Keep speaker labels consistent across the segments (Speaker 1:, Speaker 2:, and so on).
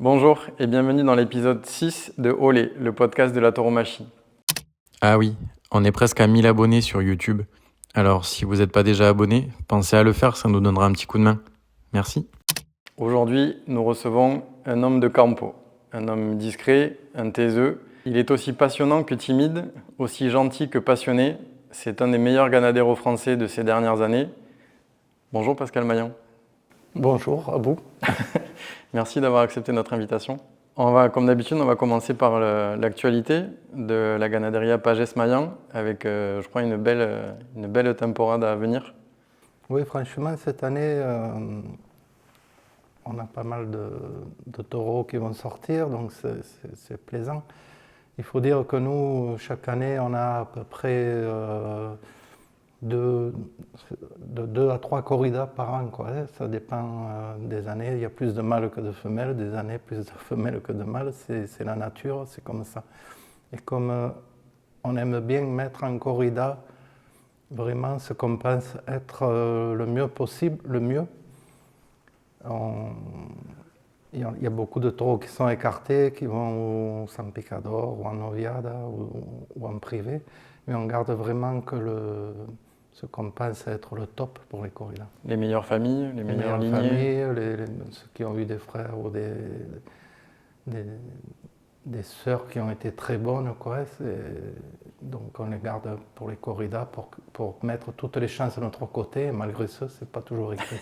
Speaker 1: Bonjour et bienvenue dans l'épisode 6 de Olé, le podcast de la tauromachie.
Speaker 2: Ah oui, on est presque à 1000 abonnés sur YouTube. Alors si vous n'êtes pas déjà abonné, pensez à le faire, ça nous donnera un petit coup de main. Merci.
Speaker 1: Aujourd'hui, nous recevons un homme de campo, un homme discret, un taiseux. Il est aussi passionnant que timide, aussi gentil que passionné. C'est un des meilleurs ganaderos français de ces dernières années. Bonjour Pascal Maillon.
Speaker 3: Bonjour à vous.
Speaker 1: Merci d'avoir accepté notre invitation. Comme d'habitude, on va commencer par l'actualité de la ganaderia Pagès-Maillan avec, je crois, une belle temporade à venir.
Speaker 3: Oui, franchement, cette année, on a pas mal de taureaux qui vont sortir, donc c'est plaisant. Il faut dire que nous, chaque année, on a à peu près de 2 à 3 corridas par an, quoi. Ça dépend des années. Il y a plus de mâles que de femelles, des années plus de femelles que de mâles. C'est la nature, c'est comme ça. Et comme on aime bien mettre en corrida vraiment ce qu'on pense être le mieux possible, le mieux. Il y a beaucoup de taureaux qui sont écartés, qui vont au San Picador ou en Noviada ou en privé, mais on garde vraiment que ce qu'on pense être le top pour les corridas.
Speaker 1: Les meilleures familles, les meilleures lignées.
Speaker 3: Familles, ceux qui ont eu des frères ou des sœurs qui ont été très bonnes, quoi. Donc on les garde pour les corridas pour mettre toutes les chances de notre côté, et malgré ça, c'est pas toujours écrit.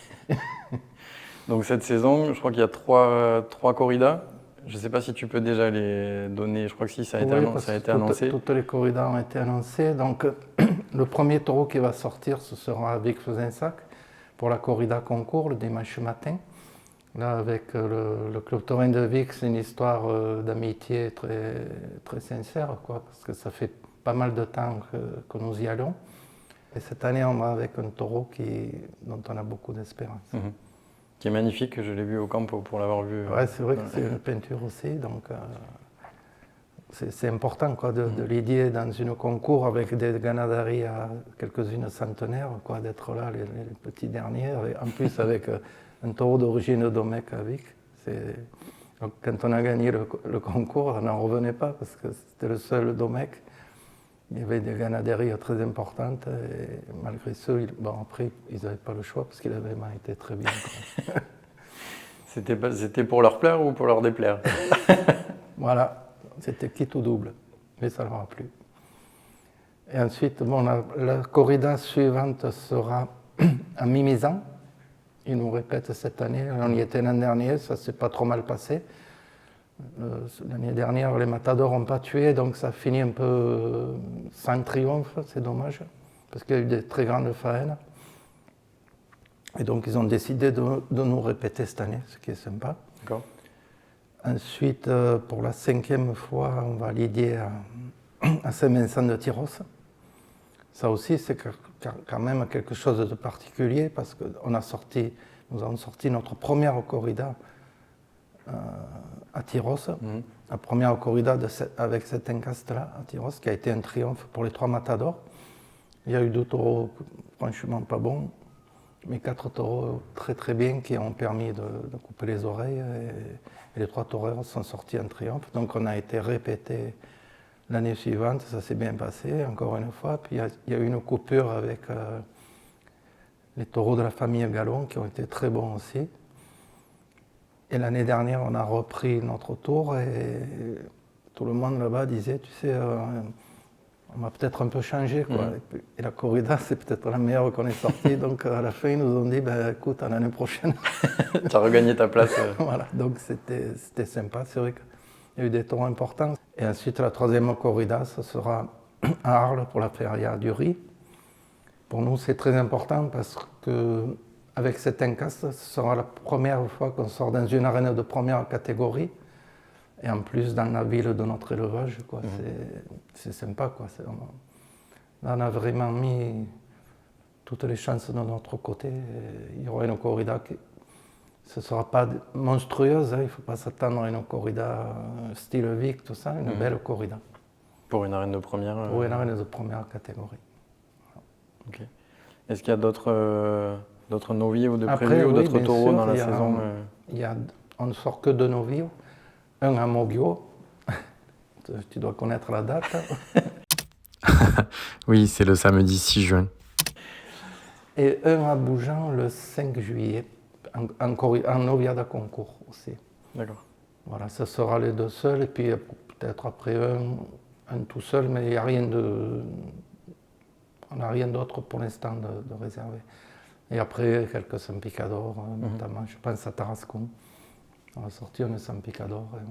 Speaker 1: Donc cette saison, je crois qu'il y a trois corridas. Je ne sais pas si tu peux déjà les donner, je crois que si, ça a été annoncé.
Speaker 3: Toutes les corridas ont été annoncées. Donc le premier taureau qui va sortir, ce sera Vic-Fezensac pour la corrida concours le dimanche matin. Là, avec le club taurin de Vic, c'est une histoire d'amitié très, très sincère, quoi, parce que ça fait pas mal de temps que nous y allons. Et cette année, on va avec un taureau dont on a beaucoup d'espérance.
Speaker 1: Mmh. Qui est magnifique, je l'ai vu au campo pour l'avoir vu.
Speaker 3: Ouais, c'est vrai que c'est une peinture aussi, donc c'est important, quoi, de l'idée dans une concours avec des ganaderies à quelques-unes centenaires, quoi, d'être là, les petits derniers, en plus avec un taureau d'origine d'Omec à Vic. Donc, quand on a gagné le concours, on n'en revenait pas parce que c'était le seul d'Omec. Il y avait des ganaderies très importantes et malgré ça, après, ils n'avaient pas le choix parce qu'il avait vraiment été très bien.
Speaker 1: C'était pour leur plaire ou pour leur déplaire?
Speaker 3: Voilà, c'était quitte ou double, mais ça leur a plu. Et ensuite, la corrida suivante sera à Mimizan. Ils nous répètent cette année, on y était l'an dernier, ça s'est pas trop mal passé. L'année dernière, les matadors n'ont pas tué, donc ça finit un peu sans triomphe, c'est dommage, parce qu'il y a eu des très grandes faènes. Et donc ils ont décidé de nous répéter cette année, ce qui est sympa.
Speaker 1: D'accord.
Speaker 3: Ensuite, pour la 5e fois, on va lidier à Saint-Vincent de Tyros. Ça aussi, c'est quand même quelque chose de particulier, parce que nous avons sorti notre première corrida à Tyros, la première corrida avec cet encastre-là à Tyros, qui a été un triomphe pour les 3 matadors. Il y a eu 2 taureaux franchement pas bons, mais 4 taureaux très très bien qui ont permis de couper les oreilles, et les 3 taureaux sont sortis en triomphe. Donc on a été répété l'année suivante, ça s'est bien passé encore une fois. Puis il y a eu une coupure avec les taureaux de la famille Gallon qui ont été très bons aussi. Et l'année dernière, on a repris notre tour et tout le monde là-bas disait, tu sais, on va peut-être un peu changer, quoi. Et la corrida, c'est peut-être la meilleure qu'on ait sortie. Donc à la fin, ils nous ont dit, écoute, à l'année prochaine.
Speaker 1: Tu as regagné ta place.
Speaker 3: Voilà, donc c'était sympa. C'est vrai qu'il y a eu des taureaux importants. Et ensuite, la 3e corrida, ce sera à Arles pour la feria du riz. Pour nous, c'est très important parce que avec cet encastre, ce sera la première fois qu'on sort dans une arène de première catégorie. Et en plus, dans la ville de notre élevage, quoi. C'est sympa, quoi. Là, on a vraiment mis toutes les chances de notre côté. Il y aura une corrida ce ne sera pas monstrueuse, hein. Il ne faut pas s'attendre à une corrida style Vic, tout ça, une belle corrida.
Speaker 1: Pour une arène de première
Speaker 3: Pour une arène de première catégorie.
Speaker 1: Ok. Est-ce qu'il y a d'autres novios de prévus ou d'autres taureaux dans la saison
Speaker 3: On ne sort que de novios. un à Moggio, tu dois connaître la date.
Speaker 2: Oui, c'est le samedi 6 juin.
Speaker 3: Et un à Bougeant le 5 juillet, en noviade à concours aussi.
Speaker 1: D'accord.
Speaker 3: Voilà, ce sera les 2 seuls, et puis peut-être après un tout seul, mais il n'y a rien de... On n'a rien d'autre pour l'instant de réservé. Et après, quelques Saint-Picador, notamment, je pense à Tarascon. On va sortir un Saint-Picador. Voilà.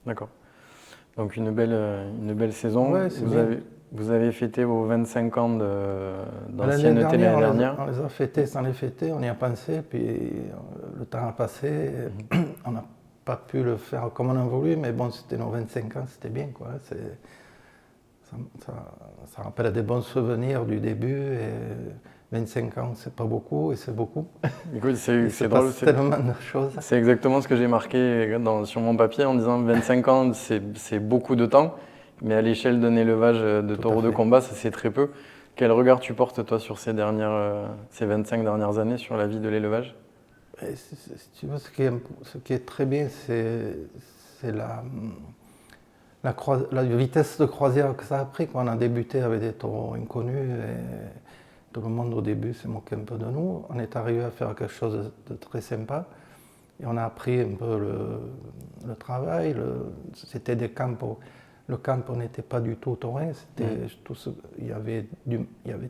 Speaker 1: D'accord. Donc une belle saison.
Speaker 3: Ouais,
Speaker 1: Vous avez fêté vos 25 ans d'ancienneté l'année dernière.
Speaker 3: On les a fêtés sans les fêter, on y a pensé, puis le temps a passé. On n'a pas pu le faire comme on a voulu, mais bon, c'était nos 25 ans, c'était bien, quoi. Ça rappelle des bons souvenirs du début, et 25 ans, c'est pas beaucoup, et c'est beaucoup.
Speaker 1: Écoute, c'est
Speaker 3: drôle.
Speaker 1: drôle.
Speaker 3: C'est tellement de choses.
Speaker 1: C'est exactement ce que j'ai marqué sur mon papier en disant 25 ans, c'est beaucoup de temps, mais à l'échelle d'un élevage de taureaux de combat, ça c'est très peu. Quel regard tu portes, toi, sur ces 25 dernières années sur la vie de l'élevage?
Speaker 3: Si tu veux, ce qui est très bien, c'est la vitesse de croisière que ça a pris. Quand on a débuté avec des taureaux inconnus, et tout le monde au début s'est moqué un peu de nous. On est arrivé à faire quelque chose de très sympa. Et on a appris un peu le travail. C'était des camps. Le camp n'était pas du tout taurin. Il y avait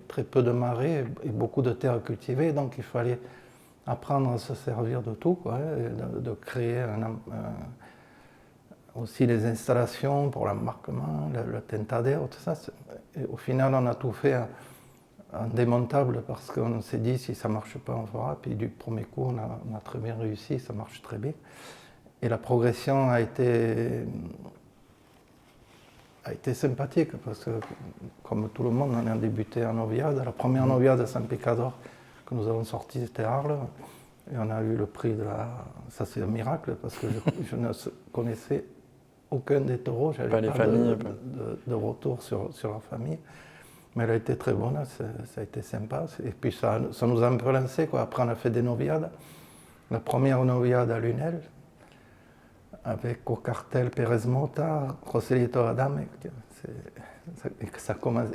Speaker 3: très peu de marais et beaucoup de terres cultivées. Donc il fallait apprendre à se servir de tout, quoi, de créer aussi les installations pour l'embarquement, le tentadero, tout ça. Et au final, on a tout fait en démontable parce qu'on s'est dit si ça ne marche pas, on fera. Puis du premier coup, on a très bien réussi, ça marche très bien. Et la progression a été sympathique parce que, comme tout le monde, on a débuté en noviade. La première noviade à Saint-Picador que nous avons sortie, c'était Arles. Et on a eu le prix de la... Ça, c'est un miracle parce que je ne connaissais aucun des taureaux. Je n'avais pas de retour sur la famille. Mais elle a été très bonne, ça a été sympa. Et puis ça nous a un peu lancé, quoi. Après, on a fait des noviades. La première noviade à Lunel, avec au cartel Pérez Mota, Joselito Adame. Ça commence,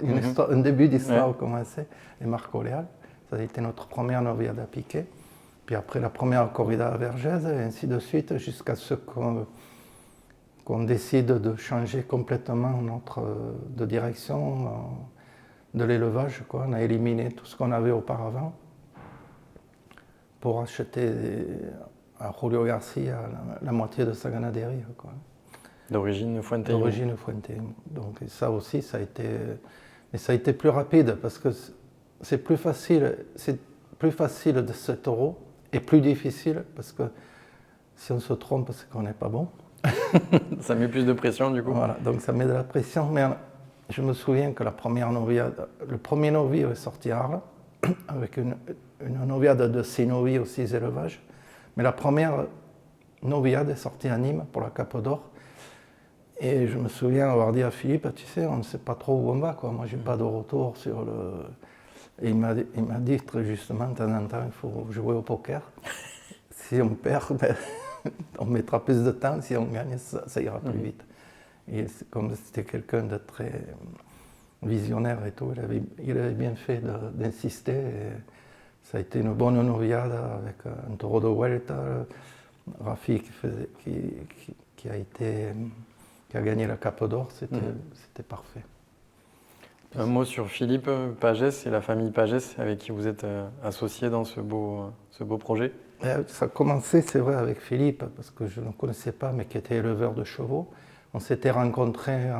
Speaker 3: un début d'histoire a commencé, et Marco Leal. Ça a été notre première noviade à piquer. Puis après la première corrida à Vergès, et ainsi de suite, jusqu'à ce qu'on décide de changer complètement de direction de l'élevage. On a éliminé tout ce qu'on avait auparavant pour acheter à Julio Garcia la moitié de sa ganaderie.
Speaker 1: D'origine Fuente.
Speaker 3: D'origine Fuente. Donc ça aussi, ça a été plus rapide parce que c'est plus facile de ce taureau et plus difficile parce que si on se trompe, c'est qu'on n'est pas bon.
Speaker 1: Ça met plus de pression du coup.
Speaker 3: Voilà, donc ça met de la pression. Mais je me souviens que le premier novice est sorti à Arles avec une noviade de 6 novices aux 6 élevages. Mais la première noviade est sortie à Nîmes pour la Cape d'Or. Et je me souviens avoir dit à Philippe, tu sais, on ne sait pas trop où on va, quoi. Moi, je n'ai pas de retour sur le... Et il m'a dit très justement, de temps en temps, il faut jouer au poker. Si on perd, on mettra plus de temps. Si on gagne, ça ira plus vite. Et comme c'était quelqu'un de très visionnaire et tout, il avait bien fait d'insister. Ça a été une bonne noviade avec un taureau de Vuelta, Rafi qui a gagné la Cape d'Or, c'était parfait.
Speaker 1: Un mot sur Philippe Pagès et la famille Pagès avec qui vous êtes associé dans ce beau projet.
Speaker 3: Ça a commencé, c'est vrai, avec Philippe, parce que je ne le connaissais pas, mais qui était éleveur de chevaux. On s'était rencontrés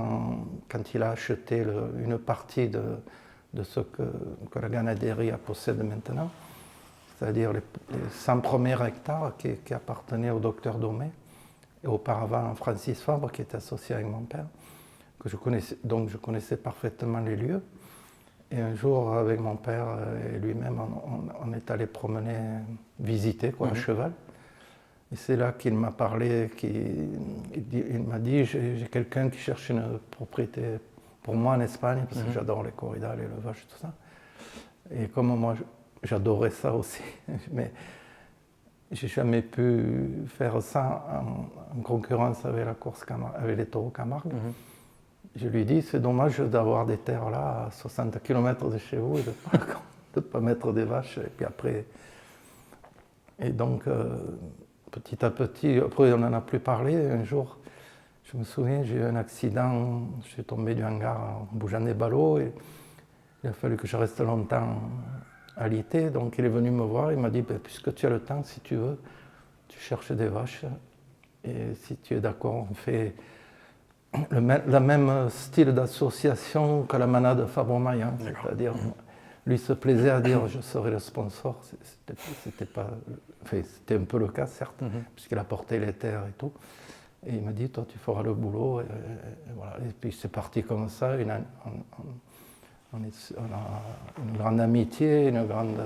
Speaker 3: quand il a acheté une partie de ce que la ganaderie possède maintenant, c'est-à-dire les 100 premiers hectares qui appartenaient au docteur Domé, et auparavant Francis Fabre, qui était associé avec mon père, donc je connaissais parfaitement les lieux. Et un jour, avec mon père et lui-même, on est allé promener, visiter à cheval. Et c'est là qu'il m'a parlé, il m'a dit, j'ai quelqu'un qui cherche une propriété pour moi en Espagne, parce que j'adore les corridas, l'élevage, tout ça. Et comme moi, j'adorais ça aussi. j'ai jamais pu faire ça en concurrence avec la course avec les taureaux Camargue. Je lui dis, c'est dommage d'avoir des terres là à 60 km de chez vous et de ne pas mettre des vaches. Et puis après, et donc petit à petit, après on n'en a plus parlé. Un jour, je me souviens, j'ai eu un accident, je suis tombé du hangar en bougeant des ballots et il a fallu que je reste longtemps alité. Donc il est venu me voir, il m'a dit, ben, puisque tu as le temps, si tu veux, tu cherches des vaches et si tu es d'accord, on fait le même style d'association que la manade Fabre-Maillan, c'est-à-dire lui se plaisait à dire je serai le sponsor, c'était un peu le cas certes, puisqu'il apportait les terres et tout. Et il m'a dit toi tu feras le boulot, et voilà. Et puis c'est parti comme ça, on a une grande amitié, une grande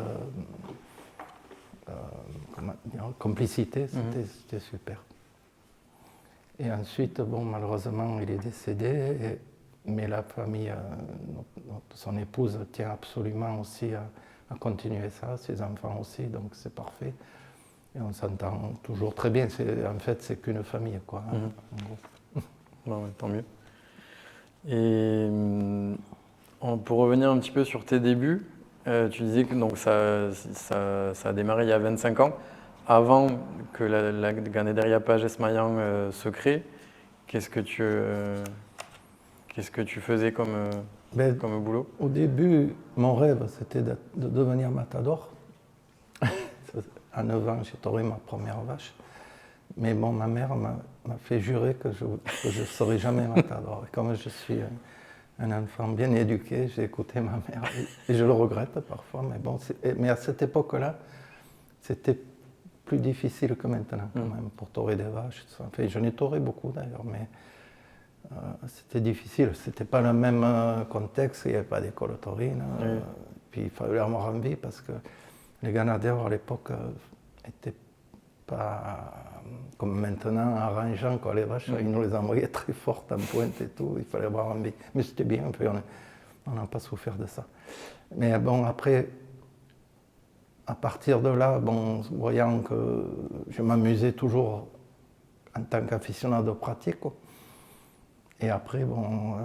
Speaker 3: complicité, c'était super. Et ensuite, bon, malheureusement, il est décédé, mais la famille, son épouse tient absolument aussi à continuer ça, ses enfants aussi, donc c'est parfait. Et on s'entend toujours très bien. En fait, c'est qu'une famille, quoi. En gros.
Speaker 1: Bon, ouais, tant mieux. Et pour revenir un petit peu sur tes débuts, tu disais que donc, ça a démarré il y a 25 ans. Avant que la Ganaderia Pagès-Maillan se crée, qu'est-ce que tu faisais comme boulot?
Speaker 3: Au début, mon rêve, c'était de devenir matador. À 9 ans, j'ai toré ma première vache. Mais bon, ma mère m'a fait jurer que je ne serais jamais matador. Et comme je suis un enfant bien éduqué, j'ai écouté ma mère. Et je le regrette parfois. Mais bon, mais à cette époque-là, c'était plus difficile que maintenant, quand même, pour torer des vaches. Enfin, je n'ai toré beaucoup d'ailleurs, mais c'était difficile. C'était pas le même contexte, il n'y avait pas d'école taurine. Puis il fallait avoir envie parce que les ganadères à l'époque n'étaient pas comme maintenant arrangeants, quoi. Les vaches, ils nous les envoyaient très fortes en pointe et tout, il fallait avoir envie. Mais c'était bien, on n'a pas souffert de ça. Mais bon, après, à partir de là, bon, voyant que je m'amusais toujours en tant qu'aficionado pratique, quoi. Et après, bon,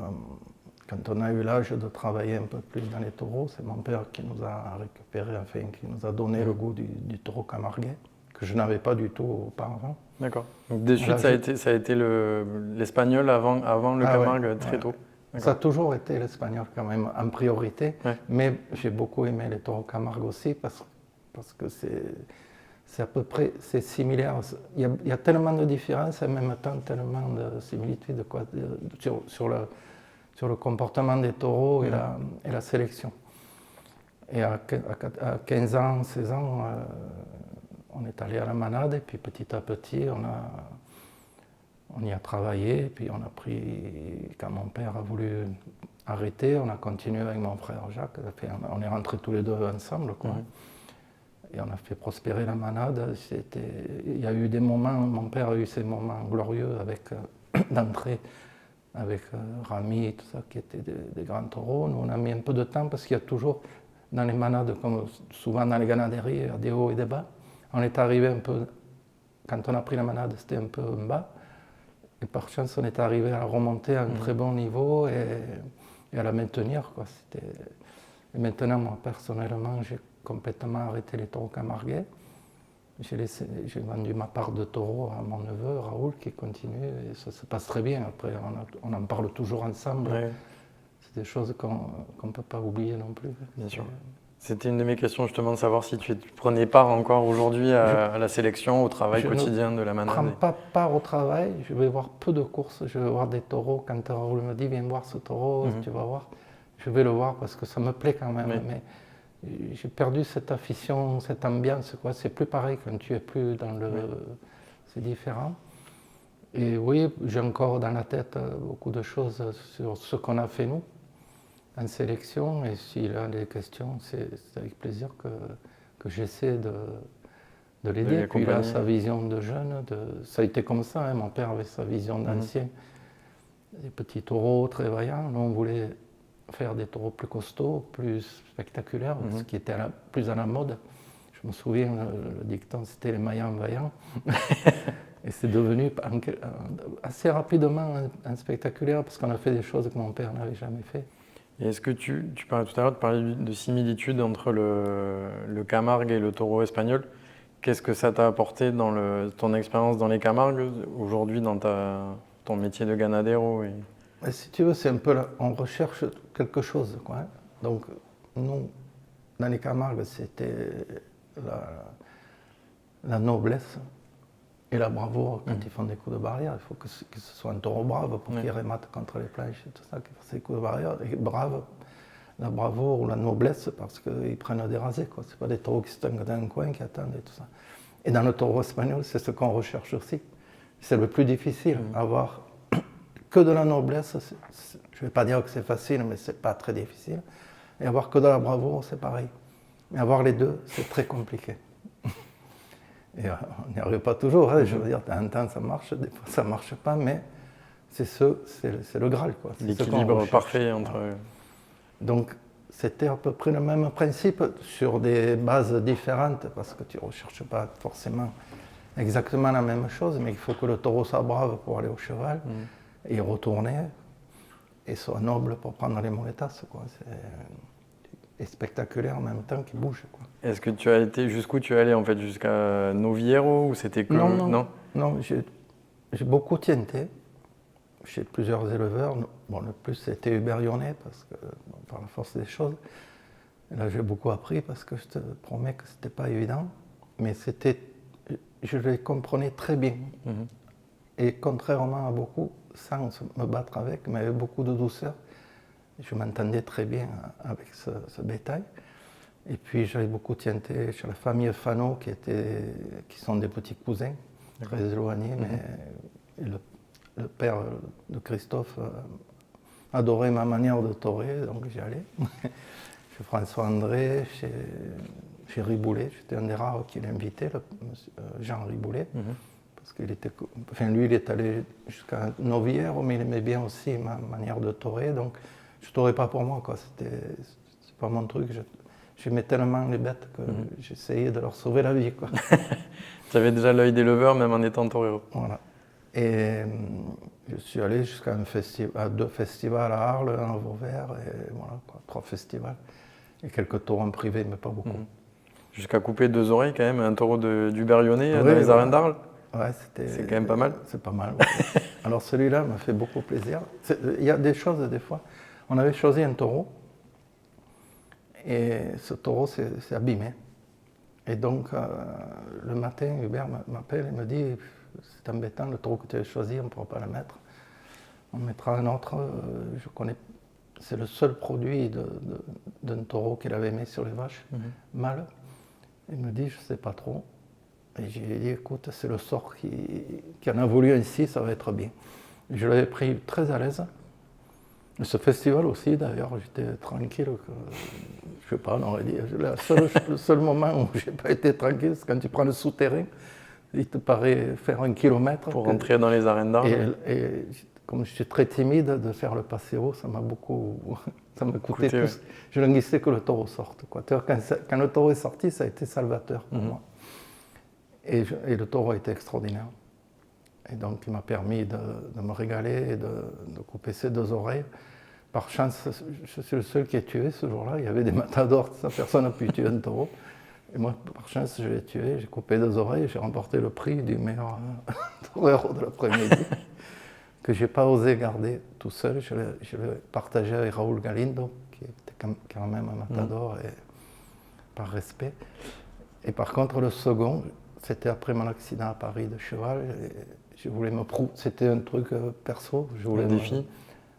Speaker 3: quand on a eu l'âge de travailler un peu plus dans les taureaux, c'est mon père qui nous a récupéré, enfin, qui nous a donné le goût du taureau camarguais, que je n'avais pas du tout auparavant.
Speaker 1: D'accord. Donc de suite, ça a été l'espagnol avant le Camargue très tôt.
Speaker 3: Ça a toujours été l'espagnol quand même en priorité, mais j'ai beaucoup aimé les taureaux Camargue aussi parce que c'est à peu près, c'est similaire. Il y a tellement de différences et en même temps tellement de similitudes sur le comportement des taureaux et la sélection. Et à 15 ans, 16 ans, on est allé à la manade et puis petit à petit, on y a travaillé. Et puis on a pris, quand mon père a voulu arrêter, on a continué avec mon frère Jacques. On est rentrés tous les deux ensemble, quoi. Et on a fait prospérer la manade. Il y a eu des moments, mon père a eu ces moments glorieux d'entrée avec Rami et tout ça, qui étaient des grands taureaux. Nous, on a mis un peu de temps parce qu'il y a toujours, dans les manades, comme souvent dans les ganaderies, il y a des hauts et des bas. On est arrivé un peu, quand on a pris la manade, c'était un peu en bas. Et par chance, on est arrivé à la remonter à un très bon niveau et à la maintenir, quoi. Et maintenant, moi, personnellement, j'ai complètement arrêté les taureaux camarguais. J'ai vendu ma part de taureaux à mon neveu, Raoul, qui continue, et ça se passe très bien. Après, on en parle toujours ensemble. C'est des choses qu'on ne peut pas oublier non plus.
Speaker 1: Bien sûr. C'était une de mes questions, justement, de savoir si tu prenais part encore aujourd'hui à la sélection, au travail quotidien de la manade.
Speaker 3: Je ne prends pas part au travail, je vais voir peu de courses, je vais voir des taureaux. Quand Raoul me dit, viens voir ce taureau, tu vas voir, je vais le voir parce que ça me plaît quand même. Mais j'ai perdu cette afition, cette ambiance, quoi. C'est plus pareil quand tu es plus dans le... C'est différent. Et oui, j'ai encore dans la tête beaucoup de choses sur ce qu'on a fait nous, en sélection. Et s'il a des questions, c'est avec plaisir que j'essaie de l'aider. Puis il a sa vision de jeune. Ça a été comme ça, hein. Mon père avait sa vision d'ancien. Des petits taureaux très vaillants. Nous, on voulait faire des taureaux plus costauds, plus spectaculaires, ce qui était plus à la mode. Je Je me souviens, le dicton, c'était les maillants vaillants. Et c'est devenu assez rapidement un spectaculaire parce qu'on a fait des choses que mon père n'avait jamais fait.
Speaker 1: Et est-ce que tu parlais tout à l'heure, tu parlais de similitude entre le Camargue et le taureau espagnol. Qu'est-ce que ça t'a apporté dans ton expérience dans les Camargues, aujourd'hui dans ton métier de ganadero
Speaker 3: Et si tu veux, c'est un peu là, on recherche quelque chose, quoi. Hein. Donc, nous, dans les Camargues, c'était la noblesse et la bravoure quand ils font des coups de barrière. Il faut que ce soit un taureau brave pour qu'il remate contre les planches et tout ça, qu'il fasse des coups de barrière. Et brave, la bravoure ou la noblesse parce qu'ils prennent des rasés, quoi. C'est pas des taureaux qui se tiennent dans un coin, qui attendent et tout ça. Et dans le taureau espagnol, c'est ce qu'on recherche aussi. C'est le plus difficile, avoir que de la noblesse. Je ne vais pas dire que c'est facile, mais c'est pas très difficile. Et avoir que de la bravoure, c'est pareil. Mais avoir les deux, c'est très compliqué. Et on n'y arrive pas toujours, hein. Je veux dire, un temps ça marche, des fois ça ne marche pas, mais c'est le Graal, quoi.
Speaker 1: L'équilibre parfait entre...
Speaker 3: Donc c'était à peu près le même principe sur des bases différentes, parce que tu ne recherches pas forcément exactement la même chose, mais il faut que le taureau soit brave pour aller au cheval, et retourner, et soit noble pour prendre les moletas, quoi. Et spectaculaire en même temps qui bouge, quoi.
Speaker 1: Est-ce que tu as été, jusqu'où tu es allé en fait, jusqu'à Noviero ou c'était que...
Speaker 3: Non, j'ai beaucoup tienté chez plusieurs éleveurs. Bon, le plus c'était Hubert Yonnet, parce que par la force des choses. Et là j'ai beaucoup appris parce que je te promets que c'était pas évident, mais je les comprenais très bien. Et contrairement à beaucoup, sans me battre avec, mais avec beaucoup de douceur, je m'entendais très bien avec ce bétail. Et puis j'avais beaucoup tienté chez la famille Fano, qui sont des petits cousins, très éloignés, mais le père de Christophe adorait ma manière de torer, donc j'y allais. Chez François André, chez Riboulet, j'étais un des rares qui l'invitait, Jean Riboulet, parce qu'il était, lui il est allé jusqu'à Noviero, mais il aimait bien aussi ma manière de torer, donc je ne torais pas pour moi, quoi. C'est pas mon truc. J'aimais tellement les bêtes que j'essayais de leur sauver la vie, quoi.
Speaker 1: Tu avais déjà l'œil des leveurs, même en étant torero.
Speaker 3: Voilà. Et je suis allé jusqu'à deux festivals à Arles, un à Vauvert, et voilà, quoi, 3 festivals. Et quelques taureaux en privé, mais pas beaucoup.
Speaker 1: Jusqu'à couper 2 oreilles, quand même, un taureau du Berionnet dans les arènes d'Arles.
Speaker 3: Ouais,
Speaker 1: c'est quand même pas mal.
Speaker 3: C'est pas mal. Ouais. Alors celui-là m'a fait beaucoup plaisir. Il y a des choses, des fois. On avait choisi un taureau, et ce taureau s'est abîmé. Et donc, le matin, Hubert m'appelle et me dit « C'est embêtant, le taureau que tu as choisi, on ne pourra pas le mettre. On mettra un autre, je connais, c'est le seul produit d'un taureau qu'il avait mis sur les vaches, mâle. » Il me dit « Je ne sais pas trop. » Et j'ai dit « Écoute, c'est le sort qui en a voulu ainsi, ça va être bien. » Je l'avais pris très à l'aise. Ce festival aussi, d'ailleurs, j'étais tranquille. Je ne sais pas, on aurait dit. Le seul moment où je n'ai pas été tranquille, c'est quand tu prends le souterrain. Il te paraît faire 1 kilomètre.
Speaker 1: Pour rentrer dans les arènes d'Arles.
Speaker 3: Et comme je suis très timide, de faire le passéo, ça m'a beaucoup. Ça m'a coûté tout. Ouais. Je languissais que le taureau sorte, quoi. Quand le taureau est sorti, ça a été salvateur pour moi. Et le taureau a été extraordinaire. Et donc, il m'a permis de me régaler et de couper ses 2 oreilles. Par chance, je suis le seul qui est tué ce jour-là. Il y avait des matadors, personne n'a pu tuer un taureau. Et moi, par chance, je l'ai tué, j'ai coupé 2 oreilles et j'ai remporté le prix du meilleur torero de l'après-midi, que je n'ai pas osé garder tout seul. Je l'ai partagé avec Raoul Galindo, qui était quand même un matador, et, par respect. Et par contre, le second, c'était après mon accident à Paris de cheval. Je voulais me prouver, c'était un truc perso, je voulais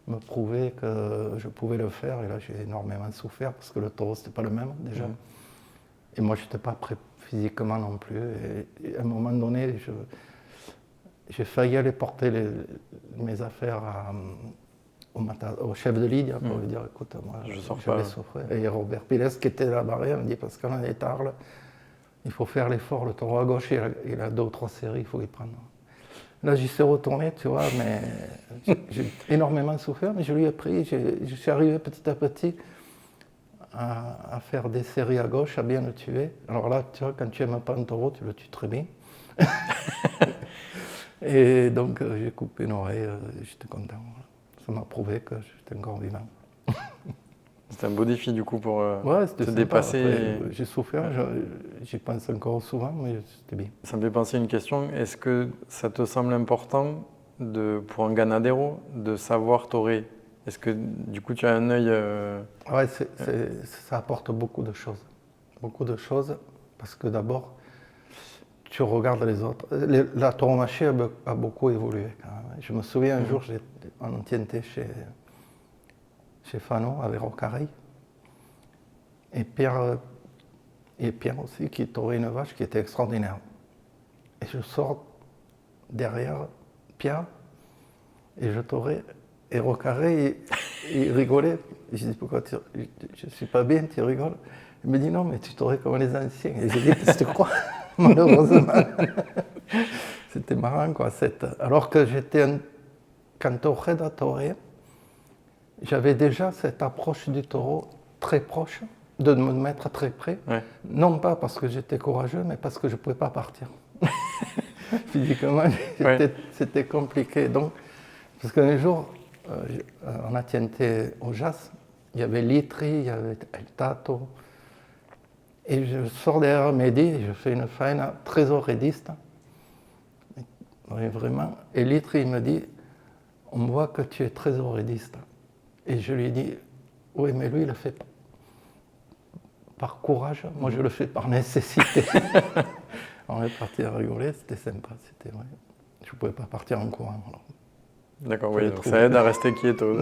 Speaker 3: me prouver que je pouvais le faire. Et là, j'ai énormément souffert parce que le taureau, c'était pas le même déjà. Et moi, je n'étais pas prêt physiquement non plus. Et à un moment donné, j'ai failli aller porter mes affaires au chef de ligne pour lui dire écoute, moi, je vais souffrir. Et Robert Piles, qui était là-bas, me dit parce qu'on est Arles, il faut faire l'effort. Le taureau à gauche, il a 2 ou 3 séries, il faut y prendre. Là, j'y suis retourné, tu vois, mais j'ai énormément souffert, mais je lui ai pris, je suis arrivé petit à petit à faire des séries à gauche, à bien le tuer. Alors là, tu vois, quand tu n'aimes pas un taureau, tu le tues très bien. Et donc, j'ai coupé une oreille, j'étais content. Voilà. Ça m'a prouvé que j'étais encore vivant.
Speaker 1: C'était un beau défi du coup pour
Speaker 3: Ouais, c'était
Speaker 1: te
Speaker 3: sympa.
Speaker 1: dépasser.
Speaker 3: Après, j'ai souffert, j'y pense encore souvent, mais c'était bien.
Speaker 1: Ça me fait penser à une question. Est-ce que ça te semble important pour un ganadero de savoir torer? Est-ce que du coup tu as un œil
Speaker 3: Ouais, ça apporte beaucoup de choses. Beaucoup de choses, parce que d'abord, tu regardes les autres. La tauromachie a beaucoup évolué quand même. Je me souviens un jour, j'étais en ancienneté chez Fano, avec Rocareil. Et Pierre aussi, qui taurait une vache qui était extraordinaire. Et je sors derrière Pierre, et je taurais. Et Rocareil, il rigolait. Je dis, pourquoi je ne suis pas bien, tu rigoles? Il me dit, non, mais tu taurais comme les anciens. Et j'ai dit, qu'est-ce que tu crois? Malheureusement. C'était marrant, quoi. Alors que j'étais un cantoré de taurer, j'avais déjà cette approche du taureau très proche, de me mettre très près.
Speaker 1: Ouais.
Speaker 3: Non pas parce que j'étais courageux, mais parce que je ne pouvais pas partir. Physiquement, c'était compliqué. Donc, parce qu'un jour, on a tienté au Jas, il y avait Litri, il y avait El Tato. Et je sors derrière Mehdi et je fais une faena trésorédiste. Oui, vraiment. Et Litri, il me dit, on voit que tu es trésorédiste. Et je lui dis, oui, mais lui, il le fait par courage. Moi, je le fais par nécessité. On est parti à rigoler, c'était sympa. Ouais. Je ne pouvais pas partir en courant. Alors.
Speaker 1: D'accord, oui, donc ça aide à rester quiéto.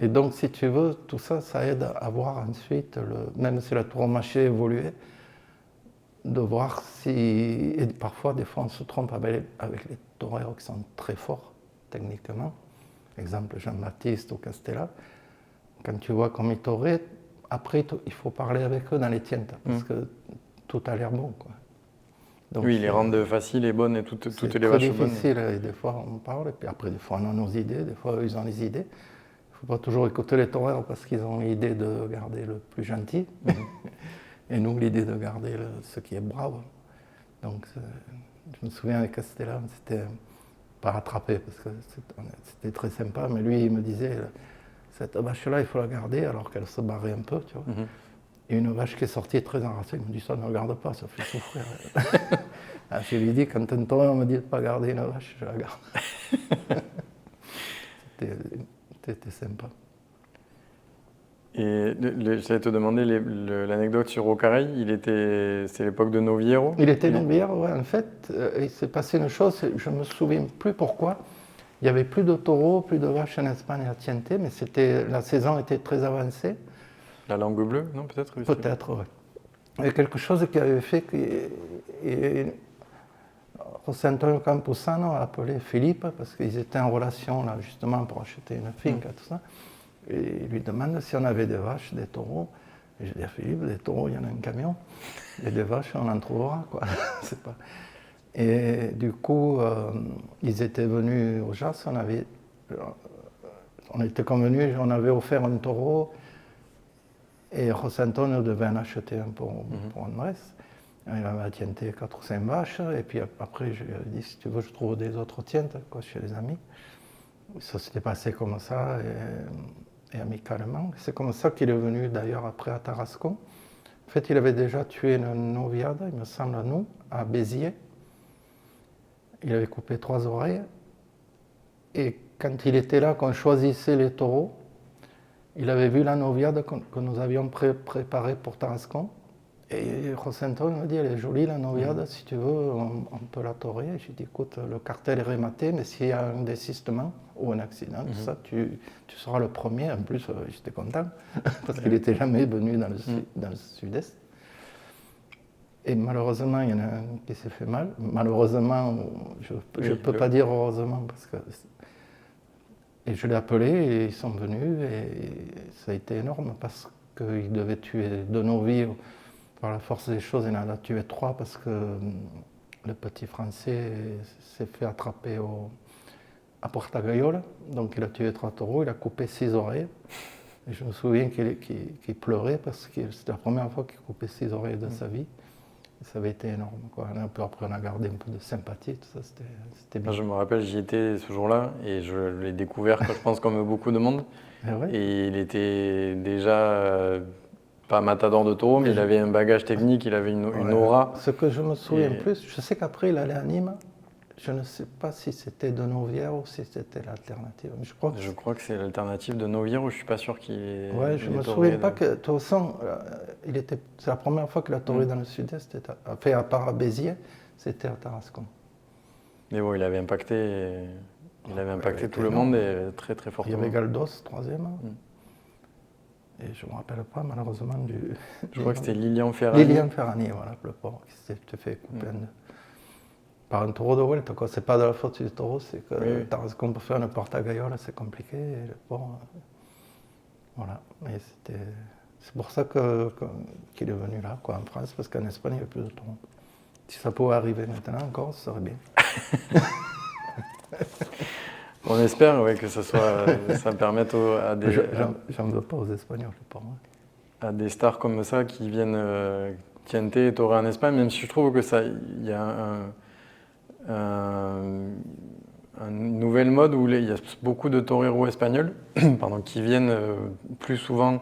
Speaker 3: Et donc, si tu veux, tout ça, ça aide à voir ensuite, même si la tauromachie évoluait, de voir si... Et parfois, des fois, on se trompe avec les taureaux qui sont très forts, techniquement. Exemple, Jean-Baptiste ou Castella. Quand tu vois comme ils tauraient, après, il faut parler avec eux dans les tientes, parce que tout a l'air bon, quoi. Donc,
Speaker 1: oui, ils les rendent faciles et bonnes et toutes les vaches bonnes.
Speaker 3: C'est difficile, et des fois on parle, et puis après des fois on a nos idées, des fois ils ont les idées. Il ne faut pas toujours écouter les taureaux parce qu'ils ont l'idée de garder le plus gentil, et nous l'idée de garder ce qui est brave. Donc je me souviens avec Castella, on s'était pas rattrapé parce que c'était très sympa, mais lui il me disait, cette vache-là il faut la garder alors qu'elle se barrait un peu, tu vois. Et une vache qui est sortie très enracée, il me dit ça ne regarde pas, ça fait souffrir. Alors, je lui dis, quand un taureau me dit de ne pas garder une vache, je la garde. C'était sympa.
Speaker 1: Et j'allais te demander l'anecdote sur Rocareil, c'est l'époque de Noviero?
Speaker 3: Il était Noviero, ouais. En fait, il s'est passé une chose, je ne me souviens plus pourquoi. Il n'y avait plus de taureaux, plus de vaches en Espagne à Tiente, mais la saison était très avancée.
Speaker 1: La langue bleue, non, peut-être?
Speaker 3: Peut-être, oui. Il y a quelque chose qui avait fait que José Antonio Campuzano a appelé Philippe, parce qu'ils étaient en relation là, justement pour acheter une finca, tout ça. Et il lui demande si on avait des vaches, des taureaux. Et je dis à Philippe, des taureaux, il y en a un camion. Et des vaches, on en trouvera, quoi. C'est pas... Et du coup, ils étaient venus au Jas, on était convenus, on avait offert un taureau. Et José Antonio devait en acheter un pour Andrés. Il avait tienté 4 ou 5 vaches. Et puis après, je lui ai dit, si tu veux, je trouve des autres tientes chez les amis. Ça s'était passé comme ça, et amicalement. C'est comme ça qu'il est venu d'ailleurs après à Tarascon. En fait, il avait déjà tué une noviade, il me semble, à nous, à Béziers. Il avait coupé 3 oreilles. Et quand il était là, qu'on choisissait les taureaux, il avait vu la noviade que nous avions préparée pour Tarascon. Et José Antonio me dit, elle est jolie la noviade, si tu veux, on peut la taurer. J'ai dit, écoute, le cartel est rématé, mais s'il y a un désistement ou un accident, tout ça, tu seras le premier. En plus, j'étais content, parce qu'il n'était jamais venu dans le sud-est. Et malheureusement, il y en a un qui s'est fait mal. Malheureusement, je ne peux pas dire heureusement, parce que... Et je l'ai appelé et ils sont venus et ça a été énorme parce qu'ils devaient tuer 2 novices. Par la force des choses, il en a tué 3 parce que le petit français s'est fait attraper à Porta Gaiola. Donc il a tué 3 taureaux, il a coupé 6 oreilles. Et je me souviens qu'il pleurait parce que c'était la première fois qu'il coupait ses oreilles de sa vie. Et ça avait été énorme, quoi. Après, on a gardé un peu de sympathie, tout ça, c'était bien.
Speaker 1: Je me rappelle, j'y étais ce jour-là et je l'ai découvert, je pense, comme beaucoup de monde. Et il était déjà pas matador de taureau, mais il avait un bagage technique, il avait une aura.
Speaker 3: Ce que je me souviens plus, je sais qu'après il allait à Nîmes. Je ne sais pas si c'était de Novière ou si c'était l'alternative.
Speaker 1: Je crois que c'est l'alternative de Novière, ou je suis pas sûr qu'il ait.
Speaker 3: Ouais, je me souviens pas que, de toute façon, c'est la première fois qu'il a touré dans le sud-est, enfin à part à Béziers, c'était à Tarascon.
Speaker 1: Mais bon, il avait impacté tout le monde et très très fortement.
Speaker 3: Il y avait Galdos, troisième. Et je ne me rappelle pas malheureusement du.
Speaker 1: Je crois que c'était Lilian Ferrani.
Speaker 3: Lilian Ferrani, voilà, le pauvre, qui s'était fait couper par un taureau de Vuelta, quoi. C'est pas de la faute du taureau, c'est que Tarascon pour faire une porte à gaillole, c'est compliqué. Et le pauvre, voilà. Et c'est pour ça qu'il est venu là, quoi, en France, parce qu'en Espagne, il n'y avait plus de taureaux. Si ça pouvait arriver maintenant encore, ça serait bien.
Speaker 1: On espère que ça permette à des.
Speaker 3: J'en veux pas aux Espagnols, je pense.
Speaker 1: À des stars comme ça qui viennent tienter et torer en Espagne, même si je trouve que il y a une nouvelle mode où il y a beaucoup de toreros espagnols qui viennent plus souvent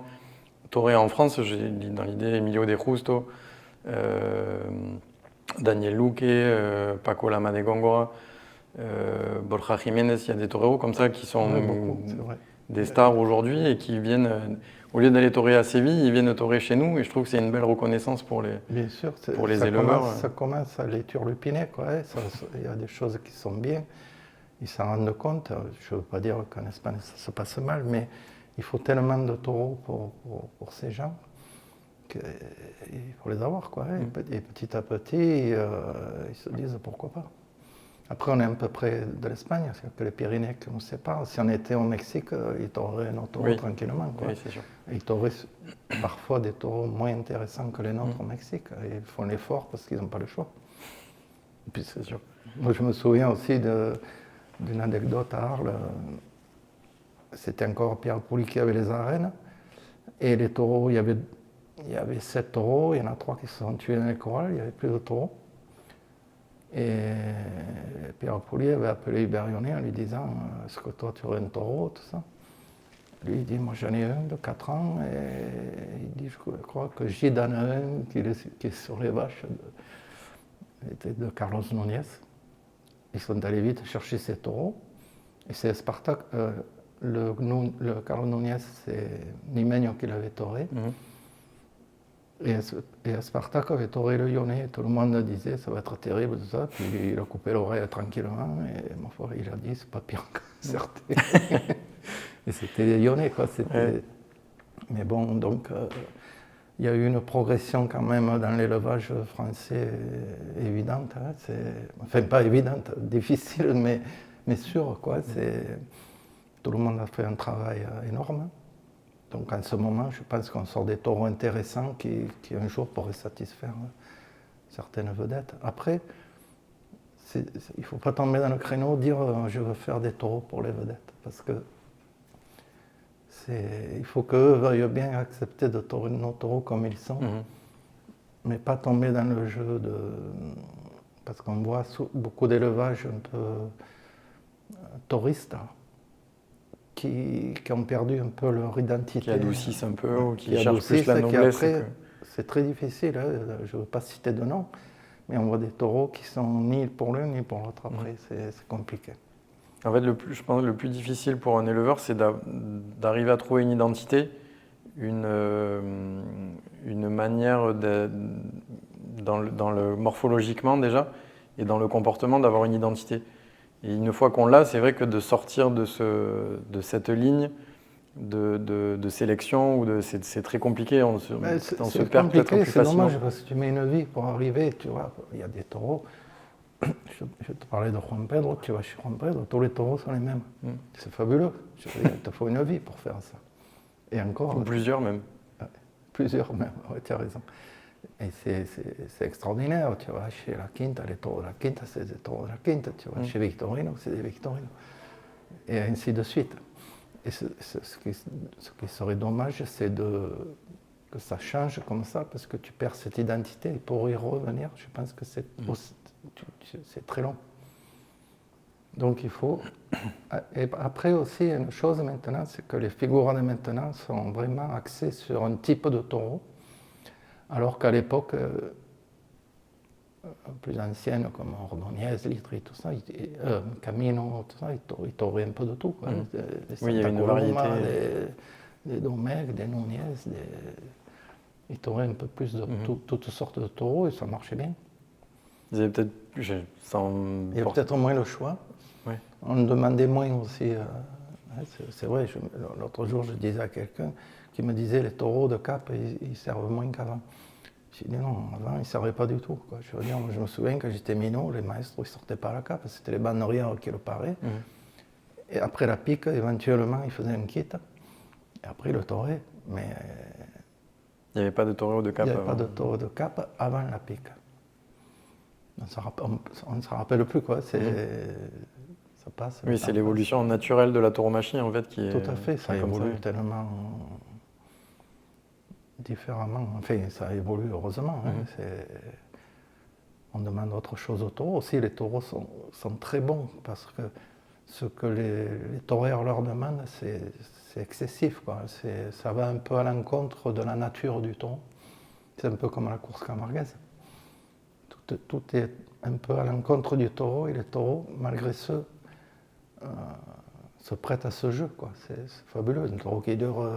Speaker 1: torer en France. J'ai dans l'idée Emilio de Justo, Daniel Luque, Paco Lama de Góngora, Borja Jiménez. Il y a des toreros comme ça qui sont des stars aujourd'hui et qui viennent, au lieu d'aller torer à Séville, ils viennent torer chez nous. Et je trouve que c'est une belle reconnaissance pour les,
Speaker 3: bien sûr,
Speaker 1: pour les éleveurs.
Speaker 3: Ça commence à les turlupiner, quoi. Il y a des choses qui sont bien. Ils s'en rendent compte. Je ne veux pas dire qu'en Espagne ça se passe mal, mais il faut tellement de taureaux pour ces gens qu'il faut les avoir, quoi. Et petit à petit, ils se disent pourquoi pas. Après, on est à peu près de l'Espagne, c'est que les Pyrénées qui nous séparent. Si on était au Mexique, ils taureraient nos taureaux tranquillement, quoi.
Speaker 1: Oui, c'est sûr.
Speaker 3: Et ils taureraient parfois des taureaux moins intéressants que les nôtres au Mexique. Et ils font l'effort parce qu'ils n'ont pas le choix. Et puis, c'est sûr. Moi, je me souviens aussi d'une anecdote à Arles. C'était encore Pierre Pouly qui avait les arènes. Et les taureaux, il y avait 7 taureaux, il y en a 3 qui se sont tués dans les corrales, il n'y avait plus de taureaux. Et Pierre Pouly avait appelé Hubert Yonnet en lui disant « Est-ce que toi tu aurais un taureau ?» tout ça. Lui il dit « Moi j'en ai un de 4 ans. » Et il dit « Je crois que Gide en a un qui est sur les vaches de Carlos Núñez. » Ils sont allés vite chercher ces taureaux. Et c'est Spartak, le Carlos Núñez, c'est Nimeño qui l'avait tauré. Et Spartak avait tauré le Yonnet. Tout le monde disait ça va être terrible, tout ça. Puis il a coupé l'oreille tranquillement. Et ma foi, il a dit c'est pas pire que certains. Et c'était les Yonnais, quoi. Mais bon, donc il y a eu une progression quand même dans l'élevage français évidente. Hein. Enfin, pas évidente, difficile, mais sûre, quoi. Tout le monde a fait un travail énorme. Donc en ce moment, je pense qu'on sort des taureaux intéressants qui un jour pourraient satisfaire certaines vedettes. Après, il ne faut pas tomber dans le créneau, dire je veux faire des taureaux pour les vedettes. Parce que il faut qu'eux veuillent bien accepter de torer nos taureaux comme ils sont, mais pas tomber dans le jeu de... Parce qu'on voit beaucoup d'élevages un peu touristes, qui ont perdu un peu leur identité.
Speaker 1: Qui adoucissent un peu, ou qui cherchent plus la noblesse.
Speaker 3: C'est très difficile, hein. Je ne veux pas citer de nom, mais on voit des taureaux qui sont ni pour l'un ni pour l'autre après, c'est compliqué.
Speaker 1: En fait, je pense que le plus difficile pour un éleveur, c'est d'arriver à trouver une identité, une manière, morphologiquement déjà, et dans le comportement, d'avoir une identité. Et une fois qu'on l'a, c'est vrai que de sortir de cette ligne de sélection, c'est très compliqué, on se perd peut-être plus facilement.
Speaker 3: C'est dommage parce que tu mets une vie pour arriver, tu vois, il y a des taureaux. Je te parlais de Juan Pedro, tu vas chez Juan Pedro, tous les taureaux sont les mêmes. C'est fabuleux. Il te faut une vie pour faire ça. Et encore.
Speaker 1: Ou plusieurs même.
Speaker 3: Plusieurs même, oui, tu as raison. Et c'est extraordinaire. Tu vas chez la Quinta, les taureaux de la Quinta, c'est des taureaux de la Quinta. Tu vas chez Victorino, c'est des Victorino. Et ainsi de suite. Et ce qui serait dommage, c'est que ça change comme ça, parce que tu perds cette identité. Et pour y revenir, je pense que c'est très long. Donc il faut... Et après aussi, une chose maintenant, c'est que les figurants de maintenant sont vraiment axés sur un type de taureau, alors qu'à l'époque, plus ancienne, comme Ordonez, Litri, tout ça, Camino, tout ça, ils tauraient un peu de tout. Quoi. Des
Speaker 1: Oui, il y a une
Speaker 3: Santa Coloma,
Speaker 1: variété.
Speaker 3: des Domecq, des Núñez, ils tauraient un peu plus de toutes sortes de taureaux et ça marchait bien.
Speaker 1: Ils avaient peut-être...
Speaker 3: Il y avait peut-être moins le choix.
Speaker 1: Ouais.
Speaker 3: On demandait moins aussi. C'est vrai, l'autre jour, je disais à quelqu'un qui me disait les taureaux de Cap, ils servent moins qu'avant. J'ai dit non, avant, ils ne servaient pas du tout. Quoi. Je veux dire, je me souviens quand j'étais minot, les maestros, ils ne sortaient pas à la Cap, c'était les bandes arrière qui le paraient. Et après la pique, éventuellement, ils faisaient un kit. Et après, ils le tauraient. Mais
Speaker 1: il n'y avait pas de taureau de Cap.
Speaker 3: Il n'y avait pas de taureau de Cap avant la pique. On ne se rappelle plus, quoi. Ça passe.
Speaker 1: Oui, c'est l'évolution naturelle de la tauromachie, en fait, qui est...
Speaker 3: Tout à fait, ça évolue tellement différemment. Enfin, ça évolue heureusement. On demande autre chose aux taureaux. Aussi, les taureaux sont très bons, parce que ce que les taureaux leur demandent, c'est excessif, quoi. Ça va un peu à l'encontre de la nature du taureau. C'est un peu comme la course camarguaise. Tout est un peu à l'encontre du taureau, et les taureaux, malgré ce, se prêtent à ce jeu, quoi. C'est fabuleux. Un taureau qui dure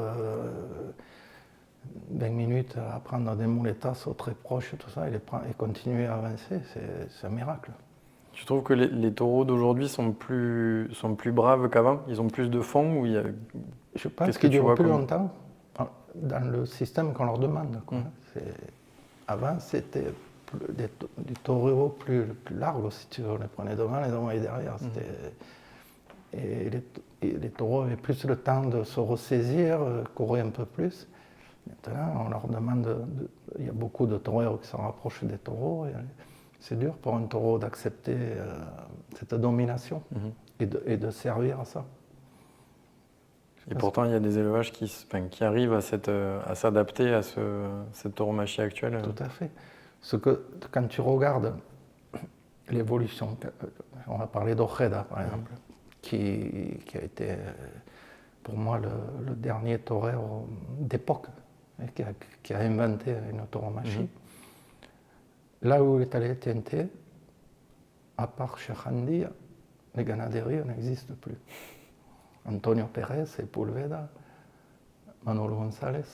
Speaker 3: 20 minutes à prendre des moulettas très proches, tout ça, et continuer à avancer, c'est un miracle.
Speaker 1: Tu trouves que les taureaux d'aujourd'hui sont plus braves qu'avant? Ils ont plus de fond ou
Speaker 3: Je pense qu'ils durent plus longtemps dans le système qu'on leur demande, quoi. Avant, c'était des taureaux plus larges, si tu veux. On les prenait devant, les envoyait derrière. Et les taureaux avaient plus le temps de se ressaisir, couraient un peu plus. Maintenant, on leur demande... Il y a beaucoup de taureaux qui s'en rapprochent des taureaux. C'est dur pour un taureau d'accepter cette domination et de servir à ça.
Speaker 1: Et pourtant, il y a des élevages qui arrivent à s'adapter à cette tauromachie actuelle.
Speaker 3: Tout à fait. Quand tu regardes l'évolution, on va parler d'Ojeda par exemple, qui a été pour moi le dernier torero d'époque, qui a inventé une tauromachie. Là où est allé TNT, à part Cheikh Hamdi, les ganaderies n'existent plus. Antonio Pérez et Pulveda, Manolo González,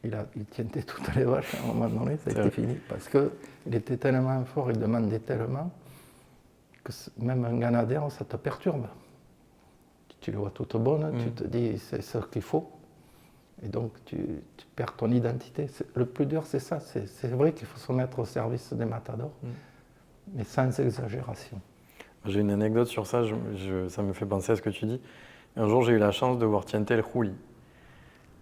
Speaker 3: il tientait toutes les vaches, à un moment donné, ça a été fini. Parce qu'il était tellement fort, il demandait tellement, que même un ganadère, ça te perturbe. Tu les vois toutes bonnes, tu te dis c'est ce qu'il faut. Et donc tu perds ton identité. Le plus dur, c'est ça. C'est vrai qu'il faut se mettre au service des matadors, mais sans exagération.
Speaker 1: J'ai une anecdote sur ça, ça me fait penser à ce que tu dis. Un jour, j'ai eu la chance de voir Tiente El Khouli.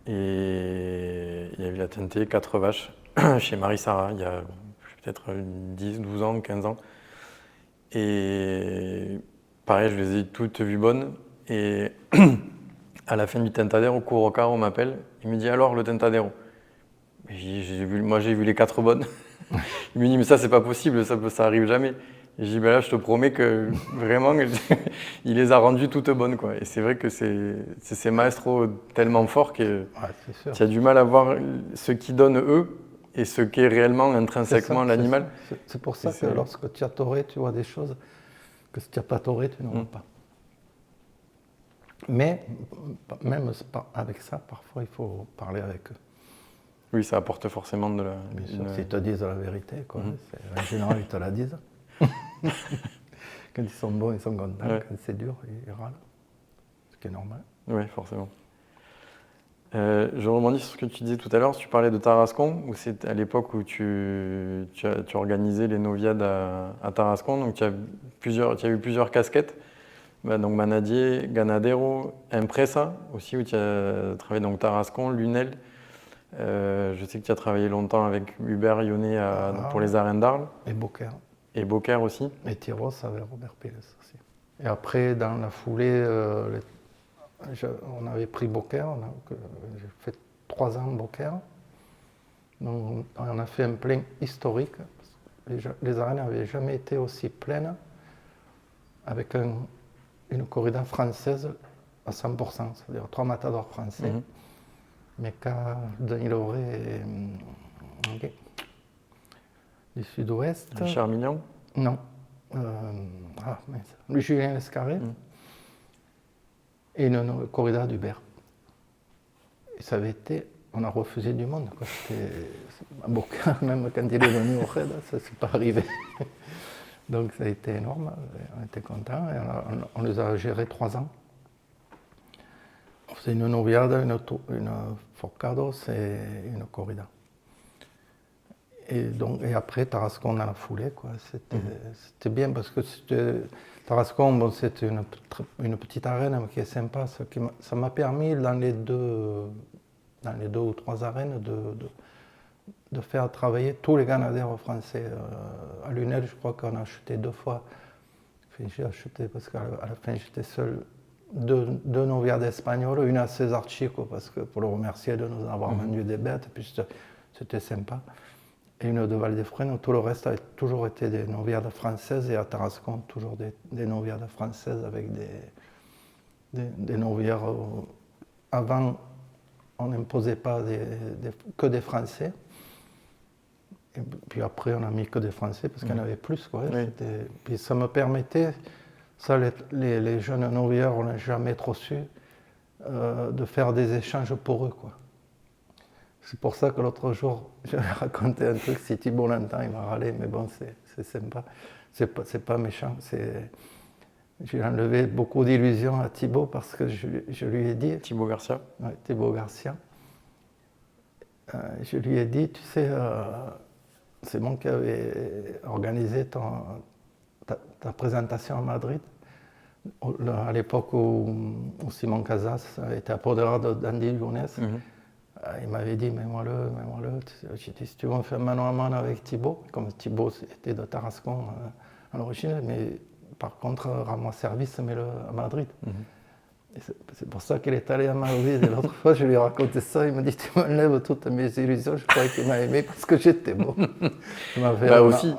Speaker 1: Et il y avait la Tiente 4 vaches chez Marie-Sara, il y a peut-être 10, 12 ans, 15 ans. Et pareil, je les ai toutes vues bonnes. Et à la fin du Tentadero, Kurokaro m'appelle. Il me dit alors le Tentadero. Moi j'ai vu les 4 bonnes. Il me dit mais ça c'est pas possible, ça arrive jamais. Et je dis ben là je te promets que vraiment il les a rendues toutes bonnes, quoi. Et c'est vrai que c'est ces maestros tellement forts que tu as du mal à voir ce qu'ils donnent eux et ce qu'est réellement intrinsèquement l'animal.
Speaker 3: C'est pour ça que lorsque tu as tauré, tu vois des choses que si tu n'as pas tauré, tu n'en vois pas. Mais même avec ça, parfois il faut parler avec eux.
Speaker 1: Oui, ça apporte forcément de la...
Speaker 3: Bien sûr, s'ils te disent la vérité, quoi. En général, ils te la disent. Quand ils sont bons, ils sont contents. Quand c'est dur, ils râlent. Ce qui est normal.
Speaker 1: Oui, forcément. Je rebondis sur ce que tu disais tout à l'heure. Tu parlais de Tarascon, où c'est à l'époque où tu organisais les noviades à Tarascon. Donc tu as eu plusieurs casquettes. Donc Manadier, Ganadero, Impresa aussi, où tu as travaillé, donc Tarascon, Lunel. Je sais que tu as travaillé longtemps avec Hubert Yonnet pour les arènes d'Arles.
Speaker 3: Et Beaucaire.
Speaker 1: Et Beaucaire aussi.
Speaker 3: Et Tyros avec Robert Pérez aussi. Et après, dans la foulée, on avait pris Beaucaire, j'ai fait 3 ans Beaucaire. Donc on a fait un plein historique. Les arènes n'avaient jamais été aussi pleines avec une corrida française à 100%, c'est-à-dire 3 matadors français. Mecca, Denis Lauré et du Sud-Ouest.
Speaker 1: Richard Mignon?
Speaker 3: Non. Julien Lescarré. Et une corrida d'Hubert. Et ça avait été... On a refusé du monde. C'était à Beaucaire, même quand il est venu au raid, ça ne s'est pas arrivé. Donc ça a été énorme, on était contents. Et on les a gérés 3 ans. On faisait une noviada, une forcados et une corrida. Et après, Tarascon dans la foulée, quoi. C'était bien parce que Tarascon, bon, c'était une petite arène qui est sympa. Ça m'a permis dans les 2 ou 3 arènes de faire travailler tous les Canadiens français. À Lunel, je crois qu'on a acheté 2 fois. Enfin, j'ai acheté parce qu'à la fin, j'étais seul. 2 noviades espagnoles, une à César Chico, parce que pour le remercier de nous avoir vendu des bêtes, et puis c'était sympa. Et une de Val-des-Frênes, tout le reste a toujours été des noviades françaises, et à Tarascon, toujours des noviades françaises avec des novières. Avant, on n'imposait pas que des Français. Et puis après, on a mis que des Français, parce qu'il y en avait plus, quoi.
Speaker 1: Oui.
Speaker 3: Puis ça me permettait... Ça, les jeunes novières, on n'a jamais trop su, de faire des échanges pour eux, quoi. C'est pour ça que l'autre jour, j'avais raconté un truc, si Thibault l'entend, il m'a râlé, mais bon, c'est sympa. C'est pas méchant. J'ai enlevé beaucoup d'illusions à Thibault parce que je lui ai dit...
Speaker 1: Thibault Garcia?
Speaker 3: Oui, Thibault Garcia. Je lui ai dit, tu sais, c'est moi qui avais organisé ta présentation à Madrid, à l'époque où Simon Casas était apodéré d'Andy Younes. Il m'avait dit, mets-moi-le. J'ai dit, si tu veux, on fait un mano à mano avec Thibault, comme Thibault était de Tarascon à l'origine, mais par contre, rends-moi service, mets-le à Madrid. C'est pour ça qu'il est allé à Madrid. Et l'autre fois, je lui ai raconté ça, il m'a dit, tu m'enlèves toutes mes illusions, je croyais qu'il m'a aimé parce que j'étais beau.
Speaker 1: Aussi.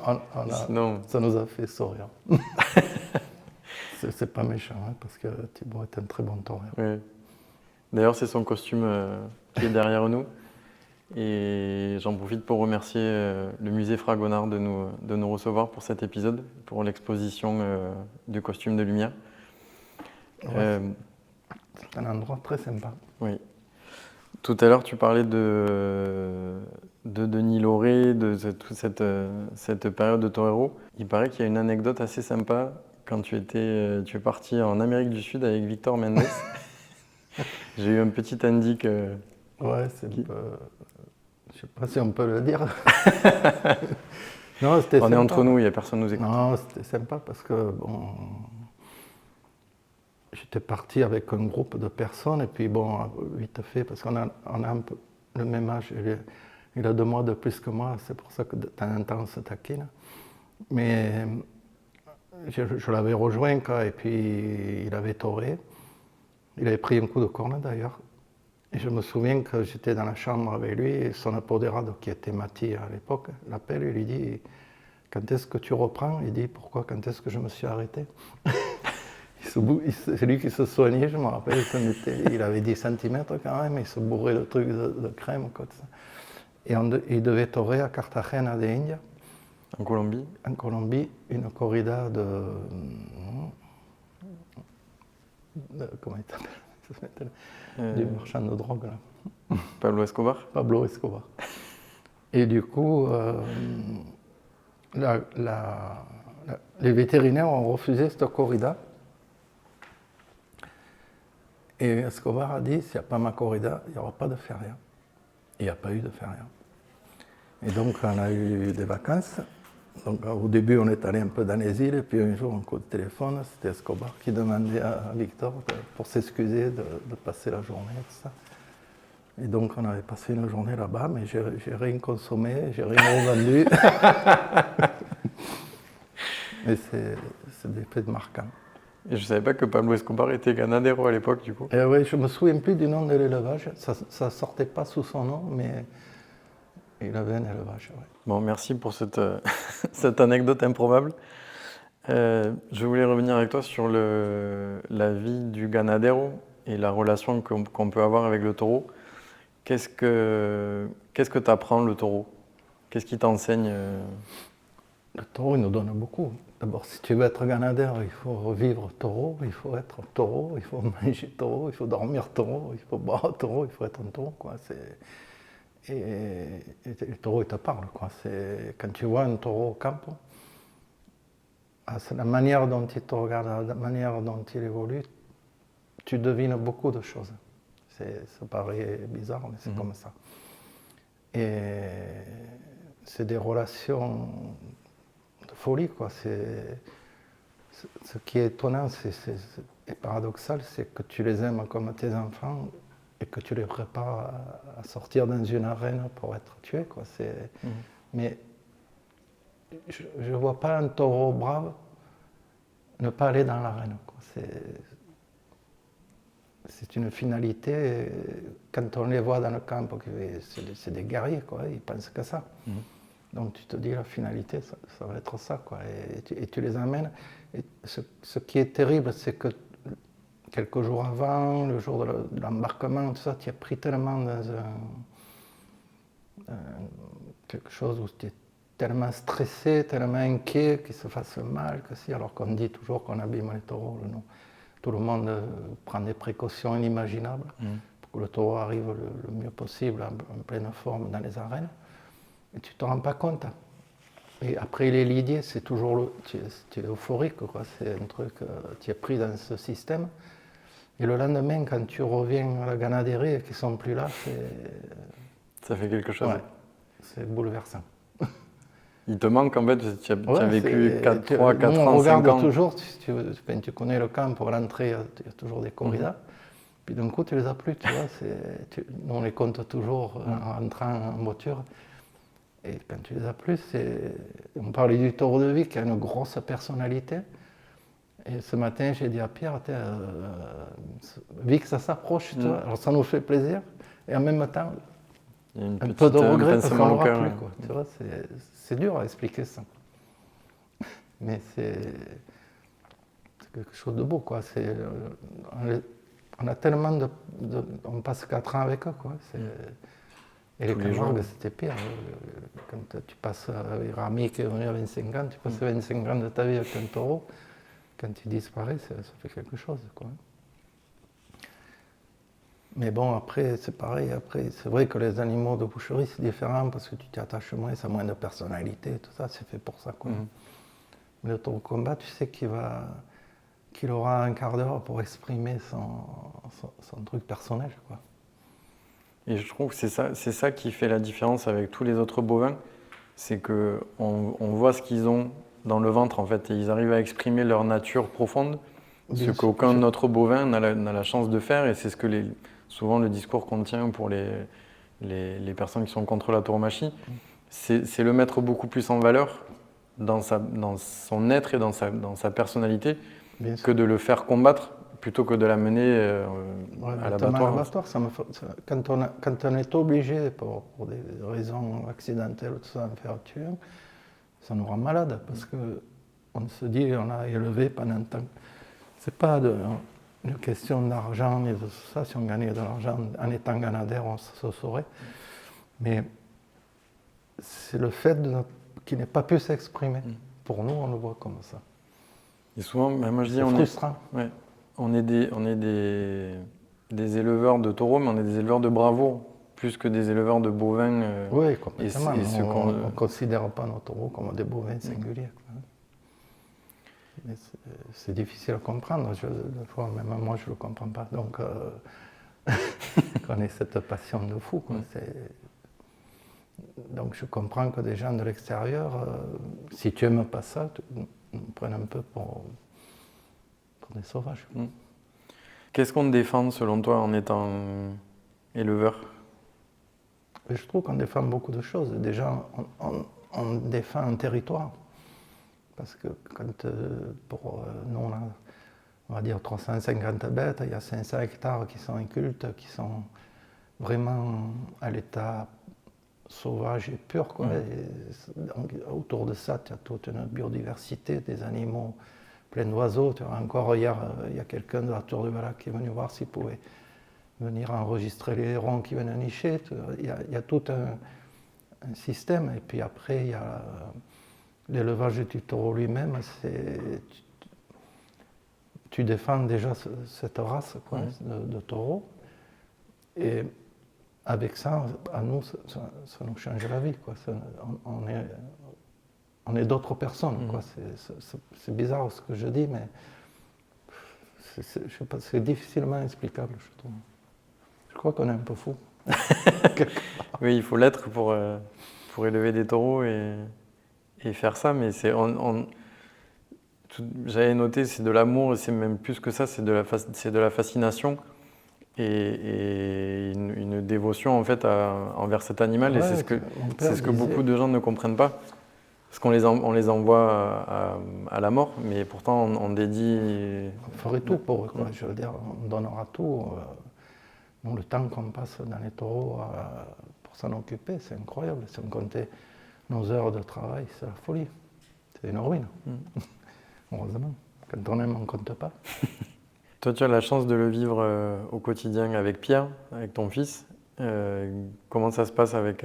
Speaker 1: Sinon...
Speaker 3: Ça nous a fait sourire. C'est pas méchant, hein, parce que Thibault est un très bon taureur.
Speaker 1: Oui. D'ailleurs, c'est son costume qui est derrière nous. Et j'en profite pour remercier le musée Fragonard de nous recevoir pour cet épisode, pour l'exposition du costume de lumière.
Speaker 3: Ouais, c'est un endroit très sympa.
Speaker 1: Oui. Tout à l'heure, tu parlais de Denis Lauré, de toute cette période de torero. Il paraît qu'il y a une anecdote assez sympa quand tu es parti en Amérique du Sud avec Victor Mendes. J'ai eu un petit indique.
Speaker 3: Ouais, c'est un peu... Je sais pas si on peut le dire. Non, c'était
Speaker 1: on
Speaker 3: sympa.
Speaker 1: est entre nous, il n'y a personne nous écoute.
Speaker 3: Non, c'était sympa parce que bon, j'étais parti avec un groupe de personnes et puis bon, vite fait, parce qu'on a un peu le même âge. Il a 2 mois de plus que moi, c'est pour ça que de temps en temps on se taquine. Mais je l'avais rejoint quoi, et puis il avait toré. Il avait pris un coup de corne d'ailleurs. Et je me souviens que j'étais dans la chambre avec lui et son apodérado, qui était Mati à l'époque, l'appelle et lui dit « Quand est-ce que tu reprends ?» Il dit « Pourquoi? Quand est-ce que je me suis arrêté ?» C'est lui qui se soignait, je me rappelle, il avait 10 cm quand même, il se bourrait le truc de crème. Quoi, et il devait torer à Cartagena de India.
Speaker 1: En Colombie? En
Speaker 3: Colombie, une corrida comment il s'appelle? Du marchand de drogue, là.
Speaker 1: Pablo Escobar?
Speaker 3: Pablo Escobar. Et du coup, les vétérinaires ont refusé cette corrida. Et Escobar a dit, s'il n'y a pas ma corrida, il n'y aura pas de feria. Il n'y a pas eu de feria. Et donc, on a eu des vacances. Donc, au début, on est allé un peu dans les îles, et puis un jour, un coup de téléphone, c'était Escobar qui demandait à Victor pour s'excuser de passer la journée, tout ça. Et donc, on avait passé une journée là-bas, mais j'ai rien consommé, j'ai rien revendu. Mais c'est des faits marquants.
Speaker 1: Et je savais pas que Pablo Escobar était ganadero à l'époque, du coup.
Speaker 3: Et oui, je me souviens plus du nom de l'élevage. Ça sortait pas sous son nom, mais il avait un élevage. Ouais.
Speaker 1: Bon, merci pour cette, cette anecdote improbable. Je voulais revenir avec toi sur la vie du ganadero et la relation qu'on peut avoir avec le taureau. Qu'est-ce que t'apprend le taureau? Qu'est-ce qui t'enseigne?
Speaker 3: Le taureau, il nous donne beaucoup. D'abord, si tu veux être ganadero, il faut vivre taureau, il faut être taureau, il faut manger taureau, il faut dormir taureau, il faut boire taureau, il faut être un taureau. Quoi. Et le taureau, il te parle. Quoi. Quand tu vois un taureau au campo, c'est la manière dont il te regarde, la manière dont il évolue, tu devines beaucoup de choses. Ça paraît bizarre, mais c'est comme ça. Et c'est des relations de folie, quoi. Ce qui est étonnant et paradoxal, c'est que tu les aimes comme tes enfants et que tu les prépares à sortir dans une arène pour être tués, quoi. Mais je ne vois pas un taureau brave ne pas aller dans l'arène, quoi. C'est une finalité. Quand on les voit dans le camp, c'est des guerriers, quoi. Ils pensent que ça. Donc tu te dis, la finalité, ça va être ça, quoi. Et tu les amènes. Et ce qui est terrible, c'est que quelques jours avant, le jour de l'embarquement, tout ça, tu es pris tellement dans quelque chose où tu es tellement stressé, tellement inquiet, qu'il se fasse mal, que si, alors qu'on dit toujours qu'on abîme les taureaux. Non. Tout le monde prend des précautions inimaginables pour que le taureau arrive le mieux possible, en pleine forme dans les arènes. Et tu ne te rends pas compte. Et après les lidiers, c'est toujours tu es euphorique, quoi. C'est un truc, tu es pris dans ce système. Et le lendemain, quand tu reviens à la ganaderie et qu'ils ne sont plus là,
Speaker 1: ça fait quelque chose.
Speaker 3: Ouais, c'est bouleversant.
Speaker 1: Il te manque en fait, tu as vécu 3, 4 ans, 5 ans.
Speaker 3: On regarde toujours, tu connais le camp, pour l'entrée, il y a toujours des corridas. Puis d'un coup, tu les as plus, tu vois. Nous, on les compte toujours en rentrant en voiture. Et quand tu les as plus, on parlait du taureau de vie qui a une grosse personnalité. Et ce matin, j'ai dit à Pierre, vu que ça s'approche, tu vois, alors ça nous fait plaisir. Et en même temps, un peu de regret parce qu'on l'aura plus. Quoi, tu vois, c'est dur à expliquer ça. Mais c'est quelque chose de beau, quoi. On a tellement on passe 4 ans avec eux, quoi. Et les Camargues, c'était pire. Quand tu passes avec Rami qui est venu à 25 ans, tu passes 25 ans de ta vie avec un taureau. Quand il disparaît, ça fait quelque chose, quoi. Mais bon, après, c'est pareil. Après, c'est vrai que les animaux de boucherie, c'est différent parce que tu t'y attaches moins, ça a moins de personnalité, tout ça, c'est fait pour ça, quoi. Mais le taureau combat, tu sais qu'il aura un quart d'heure pour exprimer son truc personnel, quoi.
Speaker 1: Et je trouve que c'est ça qui fait la différence avec tous les autres bovins, c'est qu'on voit ce qu'ils ont dans le ventre, en fait, et ils arrivent à exprimer leur nature profonde, ce qu'aucun autre bovin n'a la chance de faire, et c'est ce que souvent le discours qu'on tient pour les personnes qui sont contre la tauromachie, c'est le mettre beaucoup plus en valeur dans son être et dans sa personnalité que de le faire combattre plutôt que de l'amener à l'abattoir.
Speaker 3: Quand on est obligé, pour des raisons accidentelles, tout ça, de faire tuer, ça nous rend malade parce qu'on se dit on a élevé pendant temps. C'est pas une question d'argent et de tout ça. Si on gagnait de l'argent en étant ganadère, on se saurait. Mais c'est le fait qu'il n'ait pas pu s'exprimer. Pour nous, on le voit comme ça.
Speaker 1: Et souvent, moi je dis,
Speaker 3: c'est frustrant.
Speaker 1: On est des éleveurs de taureaux, mais on est des éleveurs de bravoure, plus que des éleveurs de bovins.
Speaker 3: Oui, complètement. On ne considère pas nos taureaux comme des bovins singuliers. C'est difficile à comprendre. Des fois, même moi, je ne le comprends pas. Donc, on ait cette passion de fou. Quoi. Donc, je comprends que des gens de l'extérieur, si tu n'aimes pas ça, nous prennent un peu pour des sauvages.
Speaker 1: Qu'est-ce qu'on défend, selon toi, en étant éleveur?
Speaker 3: Je trouve qu'on défend beaucoup de choses. Déjà, on défend un territoire. Parce que quand nous, on va dire 350 bêtes, il y a 500 hectares qui sont incultes, qui sont vraiment à l'état sauvage et pur, quoi. Et donc, autour de ça, tu as toute une biodiversité, des animaux, plein d'oiseaux. Encore hier, il y a quelqu'un de la Tour de Valac qui est venu voir s'il pouvait venir enregistrer les hérons qui viennent nicher. Il y a tout un système. Et puis après, il y a l'élevage du taureau lui-même. Tu défends déjà cette race, quoi, de taureaux. Et avec ça, à nous, ça nous change la vie, quoi. On est d'autres personnes, quoi. C'est bizarre ce que je dis, mais je sais pas, c'est difficilement explicable, je trouve. Je crois qu'on est un peu fou.
Speaker 1: Oui, il faut l'être pour élever des taureaux et faire ça, mais j'avais noté, c'est de l'amour, et c'est même plus que ça, c'est de la fascination et une dévotion en fait envers cet animal.
Speaker 3: Ouais,
Speaker 1: et c'est ce que beaucoup de gens ne comprennent pas, parce qu'on les envoie à la mort, mais pourtant on dédie...
Speaker 3: On ferait tout pour eux, quoi. Je veux dire, on donnera tout. Nous, le temps qu'on passe dans les taureaux pour s'en occuper, c'est incroyable. Si on comptait nos heures de travail, c'est la folie. C'est une ruine. Heureusement. Quand on aime, on ne compte pas.
Speaker 1: Toi, tu as la chance de le vivre au quotidien avec Pierre, avec ton fils. Comment ça se passe avec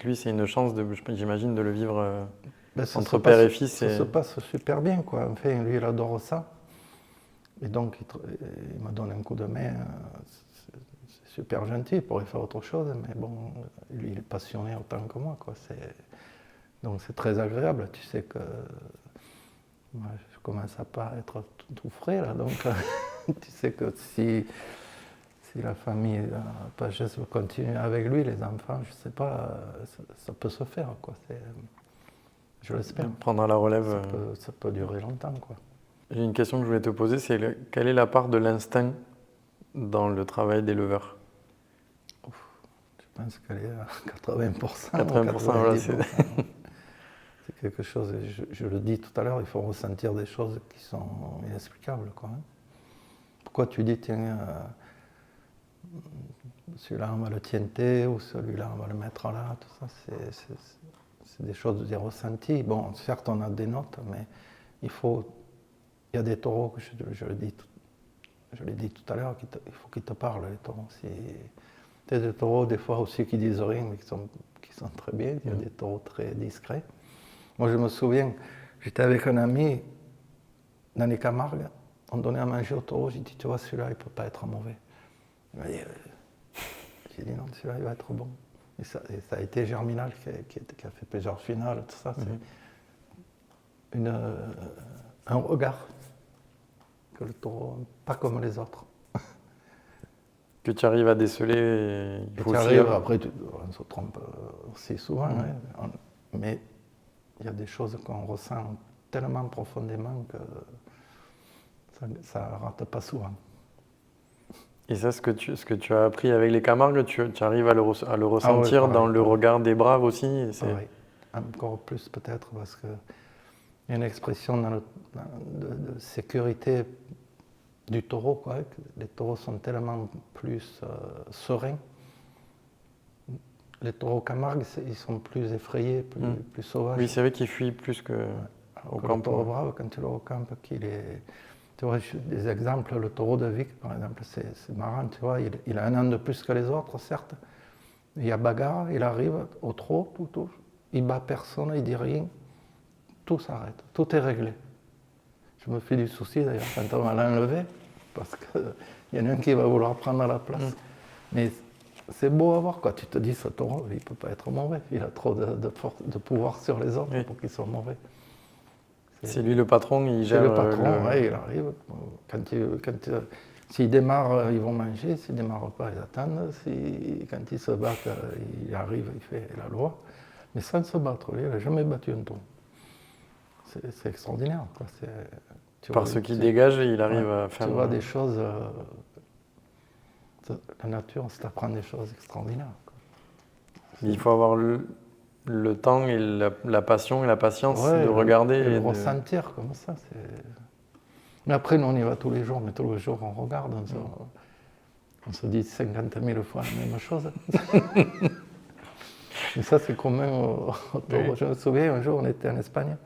Speaker 1: lui? C'est une chance, j'imagine, de le vivre entre père et fils.
Speaker 3: Ça se passe super bien, quoi. Enfin, lui, il adore ça. Et donc, il me donne un coup de main. C'est super gentil, il pourrait faire autre chose, mais bon, lui, il est passionné autant que moi, quoi. Donc, c'est très agréable. Tu sais que moi, je commence à pas être tout frais, là. Donc, tu sais que si la famille Pagès veut continuer avec lui, les enfants, je sais pas, ça peut se faire, quoi. Je l'espère.
Speaker 1: Prendra la relève.
Speaker 3: Ça peut durer longtemps, quoi.
Speaker 1: J'ai une question que je voulais te poser, c'est quelle est la part de l'instinct dans le travail d'éleveur?
Speaker 3: Je pense qu'elle est à 80%.
Speaker 1: 80%, voilà, c'est
Speaker 3: quelque chose, je le dis tout à l'heure, il faut ressentir des choses qui sont inexplicables, quoi. Pourquoi tu dis, tiens, celui-là on va le tienter, ou celui-là on va le mettre là, tout ça, c'est des choses, des ressentis. Bon, certes on a des notes, mais il y a des taureaux, je l'ai dit tout à l'heure, il faut qu'ils te parlent, les taureaux. Il y a des taureaux, des fois aussi, qui disent rien, mais qui sont très bien. Il y a des taureaux très discrets. Moi, je me souviens, j'étais avec un ami dans les Camargues, on donnait à manger au taureau, j'ai dit, tu vois, celui-là, il ne peut pas être mauvais. Il m'a dit, j'ai dit, non, celui-là, il va être bon. Et ça a été Germinal qui a fait plusieurs finales, tout ça. C'est un regard que le taureau, pas comme les autres.
Speaker 1: Que tu arrives à déceler.
Speaker 3: Après, on se trompe aussi souvent, hein, mais il y a des choses qu'on ressent tellement profondément que ça ne rate pas souvent.
Speaker 1: Et ça, ce que tu as appris avec les Camargues, tu arrives à le ressentir pareil, dans le regard des braves aussi?
Speaker 3: Oui, encore plus peut-être, parce qu'il y a une expression de sécurité du taureau, quoi. Les taureaux sont tellement plus sereins. Les taureaux Camargues, ils sont plus effrayés, plus sauvages.
Speaker 1: Oui, c'est vrai qu'ils fuient plus qu'au camp.
Speaker 3: Le taureau brave, quand tu le recampes, tu vois, des exemples, le taureau de Vic, par exemple, c'est marrant, tu vois, il a un an de plus que les autres, certes. Il y a bagarre, il arrive au trot, tout, il bat personne, il dit rien, tout s'arrête, tout est réglé. Je me fais du souci d'ailleurs quand on va l'enlever, parce qu'il y en a un qui va vouloir prendre la place. Mais c'est beau à voir, quoi. Tu te dis, ce taureau, il ne peut pas être mauvais, il a trop de pouvoir sur les autres pour qu'il soit mauvais.
Speaker 1: C'est lui le patron, il gère.
Speaker 3: C'est le patron, il arrive. S'ils démarrent, ils vont manger. S'ils ne démarrent pas, ils attendent. Quand ils se battent, il arrive, il fait la loi. Mais sans se battre, lui, il n'a jamais battu un taureau. C'est extraordinaire, quoi.
Speaker 1: Par ce qu'il dégage, il arrive à faire.
Speaker 3: Tu vois des choses. La nature, ça t'apprend des choses extraordinaires, quoi.
Speaker 1: Il faut avoir le temps et la passion et la patience de regarder.
Speaker 3: Et de ressentir comme ça. Mais après, nous, on y va tous les jours, mais tous les jours, on regarde, on se dit 50 000 fois la même chose. Et ça, c'est commun au taureau. Je me souviens, un jour, on était en Espagne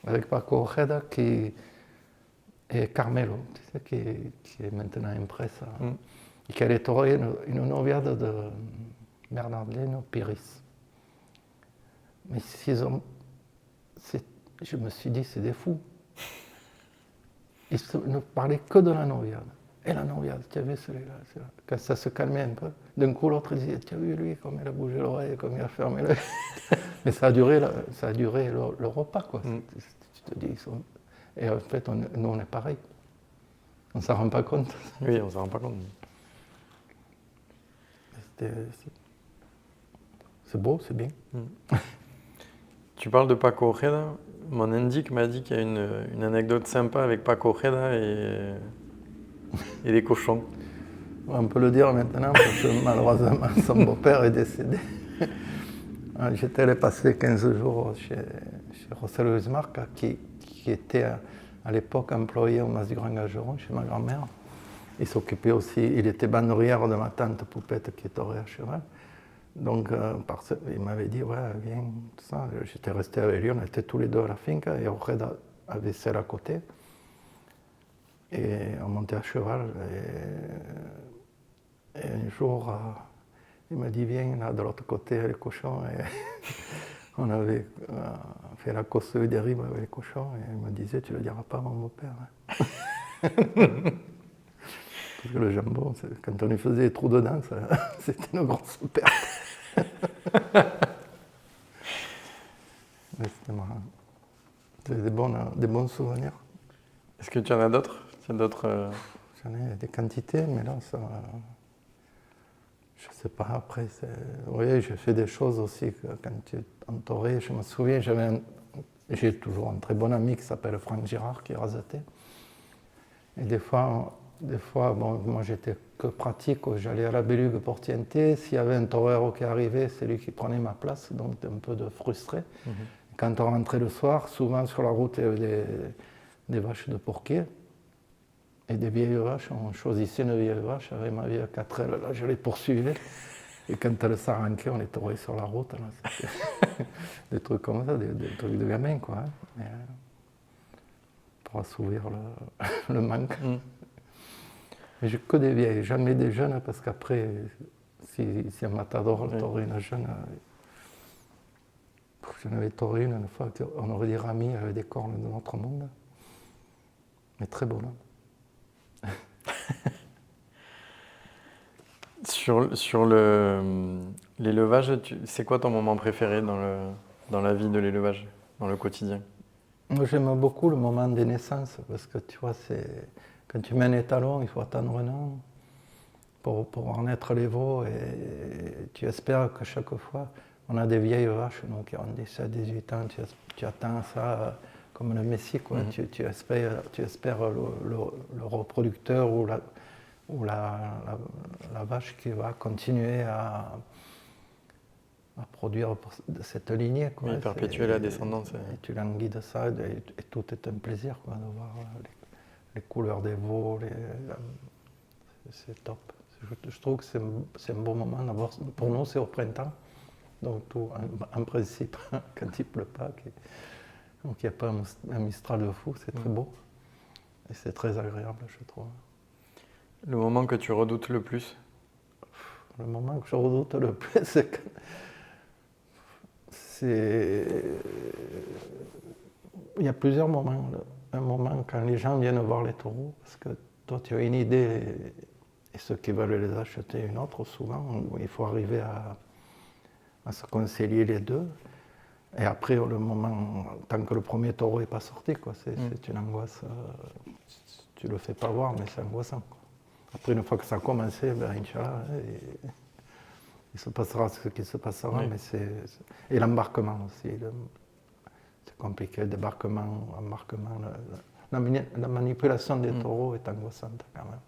Speaker 3: avec Paco Ojeda et Carmelo, tu sais, qui est maintenant impresse, et qui allait torer une noviade de Bernardino Piris. Mais je me suis dit, c'est des fous. Ils ne parlaient que de la noviade. Et la noviade, tu as vu celui-là, quand ça se calmait un peu, d'un coup l'autre disait, tu as vu lui, comme il a bougé l'oreille, comme il a fermé l'œil. Mais ça a duré le repas, quoi. Tu te dis, et en fait, nous on est pareil. On ne s'en rend pas compte.
Speaker 1: Oui, on ne s'en rend pas compte.
Speaker 3: C'est beau, c'est bien.
Speaker 1: Tu parles de Paco Ojeda. Mon indique m'a dit qu'il y a une anecdote sympa avec Paco Ojeda et les cochons.
Speaker 3: On peut le dire maintenant parce que malheureusement son beau-père est décédé. J'étais allé passer 15 jours chez José Luis Marca qui était à l'époque employé au Mas du Grand Gageron chez ma grand-mère. Il s'occupait aussi, il était bandoulière de ma tante Poupette qui est toréée à cheval. Donc il m'avait dit, ouais, viens, tout ça. J'étais resté avec lui, on était tous les deux à la finca et Ojeda avait celle à côté. Et on montait à cheval. Et un jour, il m'a dit, viens là de l'autre côté les cochons. Et on avait fait la course des rives avec les cochons. Et il me disait, tu ne le diras pas à mon beau-père. Hein. Parce que le jambon, quand on lui faisait des trous dedans, c'était une grosse perte. Mais c'était marrant. C'était des bons souvenirs.
Speaker 1: Est-ce que tu en as d'autres?
Speaker 3: J'en ai des quantités, mais là, ça. Je ne sais pas, après. Oui, j'ai fait des choses aussi quand tu es entouré. Je me souviens, j'ai toujours un très bon ami qui s'appelle Franck Girard, qui est raseté. Et des fois bon, moi j'étais que pratique, j'allais à la Bélugue pour TNT. S'il y avait un torero qui arrivait, c'est lui qui prenait ma place, donc un peu de frustré. Quand on rentrait le soir, souvent sur la route, il y avait des vaches de Pourquier. Et des vieilles vaches, on choisissait une vieille vache avec ma vieille 4L, là je les poursuivais. Et quand elle s'arranquait, on les torait sur la route. Là, des trucs comme ça, des trucs de gamin, quoi. Hein. Mais, pour assouvir le manque. Mais j'ai que des vieilles, jamais des jeunes, parce qu'après, si un matador le torait une jeune, j'en avais toré une fois, on aurait dit Rami avec des cornes de notre monde. Mais très bonne.
Speaker 1: Sur l'élevage, c'est quoi ton moment préféré dans la vie de l'élevage, dans le quotidien?
Speaker 3: Moi, j'aime beaucoup le moment des naissances, parce que tu vois, quand tu mets un étalon, il faut attendre un an pour en naître les veaux, et tu espères que chaque fois, on a des vieilles vaches, donc qui ont 17, 18 ans, tu attends ça comme le messie, quoi. Tu espères le reproducteur ou la vache qui va continuer à produire de cette lignée. Quoi.
Speaker 1: Oui, perpétuer la descendance.
Speaker 3: Et tu languis de ça, et tout est un plaisir, quoi, de voir les couleurs des veaux, c'est top. Je trouve que c'est un bon moment d'avoir. Pour nous, c'est au printemps, donc tout, en principe, quand il ne pleut pas, donc il n'y a pas un mistral de fou, c'est très beau. Et c'est très agréable, je trouve.
Speaker 1: Le moment que tu redoutes le plus?
Speaker 3: Le moment que je redoute le plus, c'est que il y a plusieurs moments. Un moment quand les gens viennent voir les taureaux, parce que toi tu as une idée et ceux qui veulent les acheter une autre, souvent il faut arriver à se concilier les deux. Et après le moment, tant que le premier taureau n'est pas sorti, quoi, c'est une angoisse. Tu le fais pas voir, mais c'est angoissant, quoi. Après, une fois que ça a commencé, ben, Inch'Allah, il se passera ce qui se passera. Oui. Mais et l'embarquement aussi. C'est compliqué, le débarquement, embarquement. La manipulation des taureaux est angoissante quand même.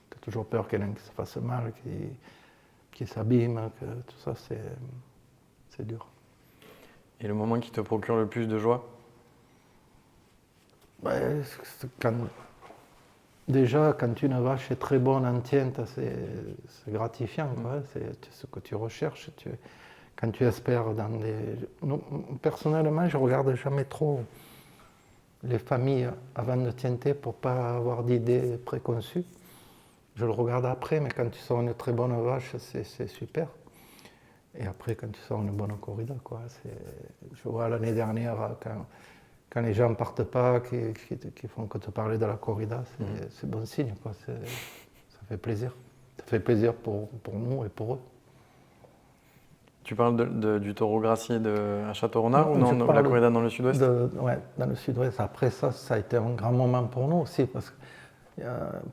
Speaker 3: Tu as toujours peur qu'il y en ait qui se fasse mal, qui s'abîme, que tout ça, c'est dur.
Speaker 1: Et le moment qui te procure le plus de joie?
Speaker 3: Ouais, déjà, quand une vache est très bonne en tiente, c'est gratifiant, quoi. C'est ce que tu recherches. Quand tu espères dans des... Non, personnellement, je ne regarde jamais trop les familles avant de tienter pour ne pas avoir d'idées préconçues. Je le regarde après, mais quand tu sors une très bonne vache, c'est super. Et après, quand tu sors une bonne corrida, quoi. Je vois l'année dernière, quand les gens ne partent pas, qui font que te parler de la corrida, c'est bon signe, quoi. Ça fait plaisir. Ça fait plaisir pour nous et pour eux.
Speaker 1: Tu parles du taureau gracié à Château-Renard ou
Speaker 3: Je
Speaker 1: non, la
Speaker 3: parle
Speaker 1: corrida dans le sud-ouest?
Speaker 3: Ouais, dans le sud-ouest. Après ça a été un grand moment pour nous aussi, parce que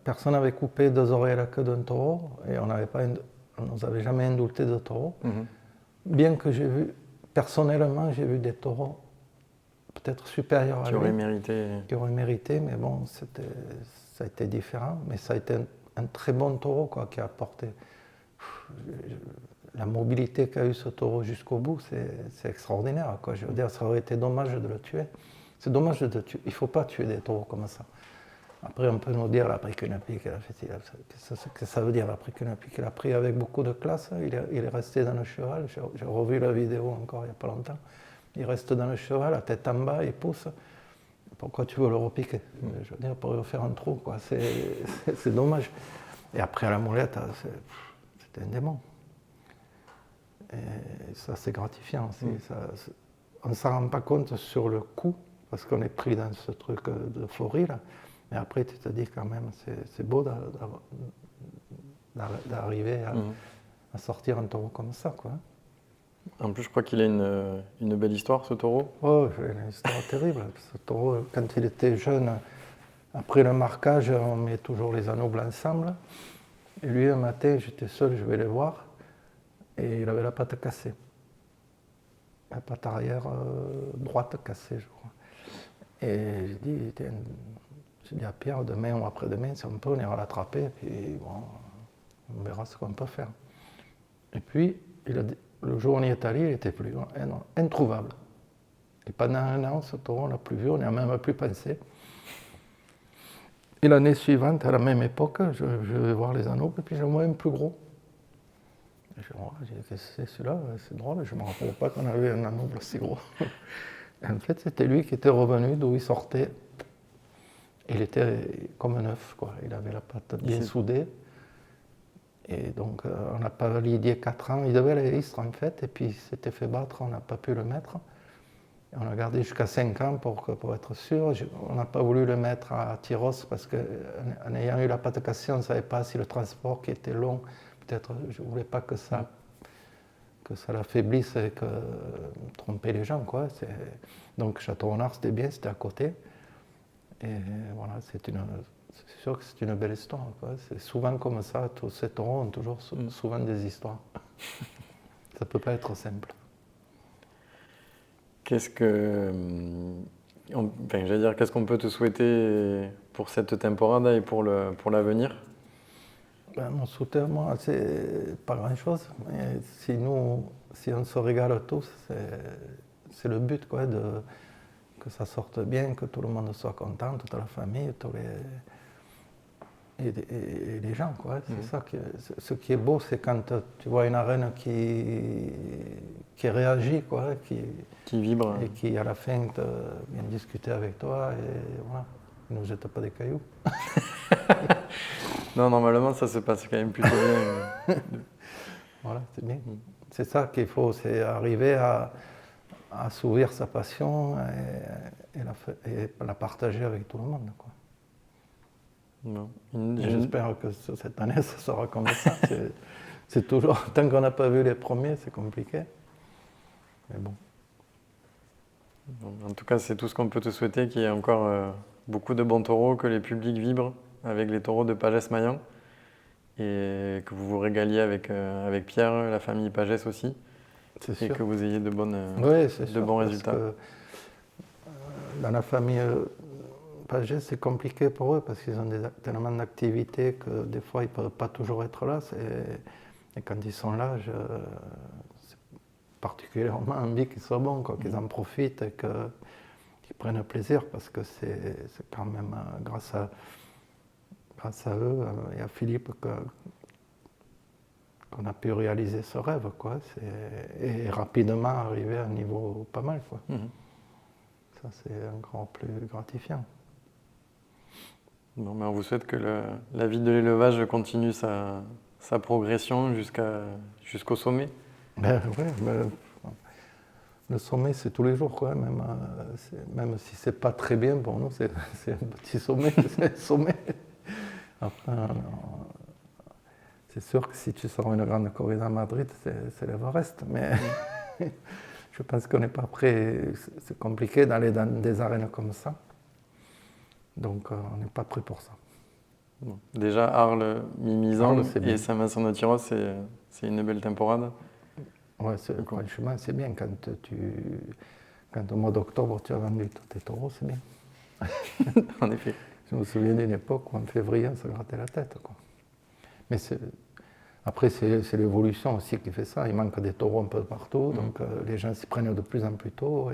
Speaker 3: personne n'avait coupé 2 oreilles à la queue d'un taureau, et on ne nous avait jamais indulté de taureau. Bien que personnellement, j'ai vu des taureaux peut-être supérieurs à lui. Qui auraient mérité, mais bon, ça a été différent. Mais ça a été un très bon taureau, quoi, qui a apporté la mobilité qu'a eu ce taureau jusqu'au bout, c'est extraordinaire, quoi. Je veux dire, ça aurait été dommage de le tuer. C'est dommage de le tuer. Il ne faut pas tuer des taureaux comme ça. Après, on peut nous dire la précunapi qu'elle a fait, qu'est-ce que ça veut dire la précunapi qu'elle a pris avec beaucoup de classe. Il est resté dans le cheval. J'ai revu la vidéo encore il n'y a pas longtemps. Il reste dans le cheval, la tête en bas, il pousse. Pourquoi tu veux le repiquer? Je veux dire, pour lui faire un trou, quoi. C'est dommage. Et après, à la moulette, c'était un démon. Et ça, c'est gratifiant aussi. On ne s'en rend pas compte sur le coup, parce qu'on est pris dans ce truc d'euphorie, là. Mais après, tu te dis quand même, c'est beau d'arriver à sortir un taureau comme ça, quoi.
Speaker 1: En plus, je crois qu'il a une belle histoire, ce taureau.
Speaker 3: Oh, une histoire terrible. Ce taureau, quand il était jeune, après le marquage, on met toujours les anneaux blancs ensemble. Et lui, un matin, j'étais seul, je vais le voir, et il avait la patte cassée. La patte arrière droite cassée, je crois. Et j'ai dit à Pierre, demain ou après-demain, si on peut, on ira l'attraper, et puis bon, on verra ce qu'on peut faire. Et puis, le jour où on y est allé, il n'était plus introuvable. Et pendant 1 an, ce taureau, on ne l'a plus vu, on n'y a même plus pensé. Et l'année suivante, à la même époque, je vais voir les anneaux, et puis je vois un plus gros. Et je dis, qu'est-ce que c'est celui-là? C'est drôle, je ne me rappelais pas qu'on avait un anneau aussi gros. Et en fait, c'était lui qui était revenu d'où il sortait. Il était comme un œuf, quoi. Il avait la patte bien soudée. Et donc, on n'a pas validé 4 ans. Il devait aller à Istres, en fait, et puis il s'était fait battre, on n'a pas pu le mettre. Et on a gardé jusqu'à 5 ans pour être sûr. On n'a pas voulu le mettre à Tyros parce qu'en ayant eu la patte cassée, on ne savait pas si le transport qui était long, peut-être, je ne voulais pas que ça l'affaiblisse et que tromper les gens, quoi. Donc, Château-Renard, c'était bien, c'était à côté. Et voilà, c'est sûr que c'est une belle histoire, quoi. C'est souvent comme ça, tous ces taureaux ont toujours souvent des histoires. Ça ne peut pas être simple.
Speaker 1: Qu'est-ce qu'on peut te souhaiter pour cette temporada et pour l'avenir?
Speaker 3: Mon soutien, moi, c'est pas grand-chose. Mais si on se régale tous, c'est le but, quoi, que ça sorte bien, que tout le monde soit content, toute la famille, et les gens, quoi. C'est ça ce qui est beau, c'est quand tu vois une arène qui réagit, quoi,
Speaker 1: qui vibre.
Speaker 3: Et qui, à la fin, vient discuter avec toi, et voilà, ne nous jette pas des cailloux.
Speaker 1: Non, normalement, ça se passe quand même plutôt bien.
Speaker 3: Voilà, c'est bien. C'est ça qu'il faut, c'est arriver à assouvir sa passion et la partager avec tout le monde, quoi.
Speaker 1: Non.
Speaker 3: J'espère que cette année, ça sera comme ça. C'est toujours, tant qu'on n'a pas vu les premiers, c'est compliqué. Mais bon.
Speaker 1: En tout cas, c'est tout ce qu'on peut te souhaiter, qu'il y ait encore beaucoup de bons taureaux, que les publics vibrent avec les taureaux de Pagès-Maillan et que vous vous régaliez avec Pierre, la famille Pagès aussi, et que vous ayez de bons résultats.
Speaker 3: Que, dans la famille Pagès, c'est compliqué pour eux parce qu'ils ont tellement d'activités que des fois, ils ne peuvent pas toujours être là. Et quand ils sont là, c'est particulièrement envie qu'ils soient bons, quoi, qu'ils en profitent qu'ils prennent plaisir parce que c'est quand même grâce à eux et à Philippe qu'on a pu réaliser ce rêve, quoi. Et rapidement arriver à un niveau pas mal, quoi. Ça, c'est encore plus gratifiant.
Speaker 1: Bon, on vous souhaite que la vie de l'élevage continue sa progression jusqu'au sommet.
Speaker 3: Ben, ouais, le sommet, c'est tous les jours, quoi. Même si c'est pas très bien pour nous, c'est un petit sommet, c'est un sommet. Après, c'est sûr que si tu sors une grande corrida à Madrid, c'est l'Everest, mais je pense qu'on n'est pas prêt. C'est compliqué d'aller dans des arènes comme ça. Donc, on n'est pas prêt pour ça.
Speaker 1: Bon. Déjà, Arles, Mimizan
Speaker 3: et
Speaker 1: Saint-Vincent-de-Tyrosse, c'est une belle temporade.
Speaker 3: Ouais, franchement, c'est bien. Quand au mois d'octobre, tu as vendu tous tes taureaux, c'est bien.
Speaker 1: En effet.
Speaker 3: Je me souviens d'une époque où en février, on se grattait la tête, quoi. Mais après, c'est l'évolution aussi qui fait ça. Il manque des taureaux un peu partout, donc les gens s'y prennent de plus en plus tôt.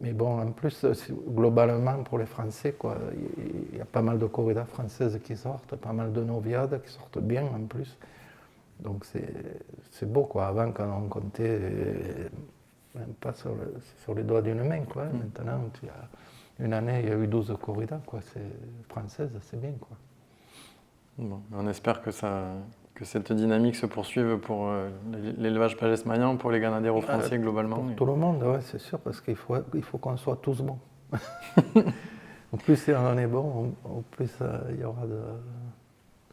Speaker 3: Mais bon, en plus, globalement, pour les Français, quoi, il y a pas mal de corridas françaises qui sortent, pas mal de noviades qui sortent bien en plus. Donc c'est beau, quoi. Avant, quand on comptait même pas sur les doigts d'une main, quoi. Maintenant, une année, il y a eu 12 corridas, quoi. Françaises, c'est bien, quoi.
Speaker 1: Bon, on espère que cette dynamique se poursuive pour l'élevage Pagès-Maillan, pour les Ganaderos français globalement.
Speaker 3: Pour tout le monde, ouais, c'est sûr, parce qu'il faut qu'on soit tous bons. En plus, si on est bon, en plus il y aura de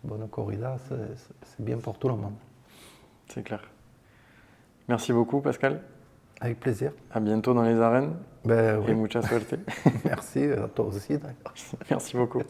Speaker 3: bonnes corridas, c'est bien pour tout le monde.
Speaker 1: C'est clair. Merci beaucoup, Pascal.
Speaker 3: Avec plaisir.
Speaker 1: À bientôt dans les arènes.
Speaker 3: Ben,
Speaker 1: et mucha suerte.
Speaker 3: Merci, à toi aussi, d'accord.
Speaker 1: Merci beaucoup.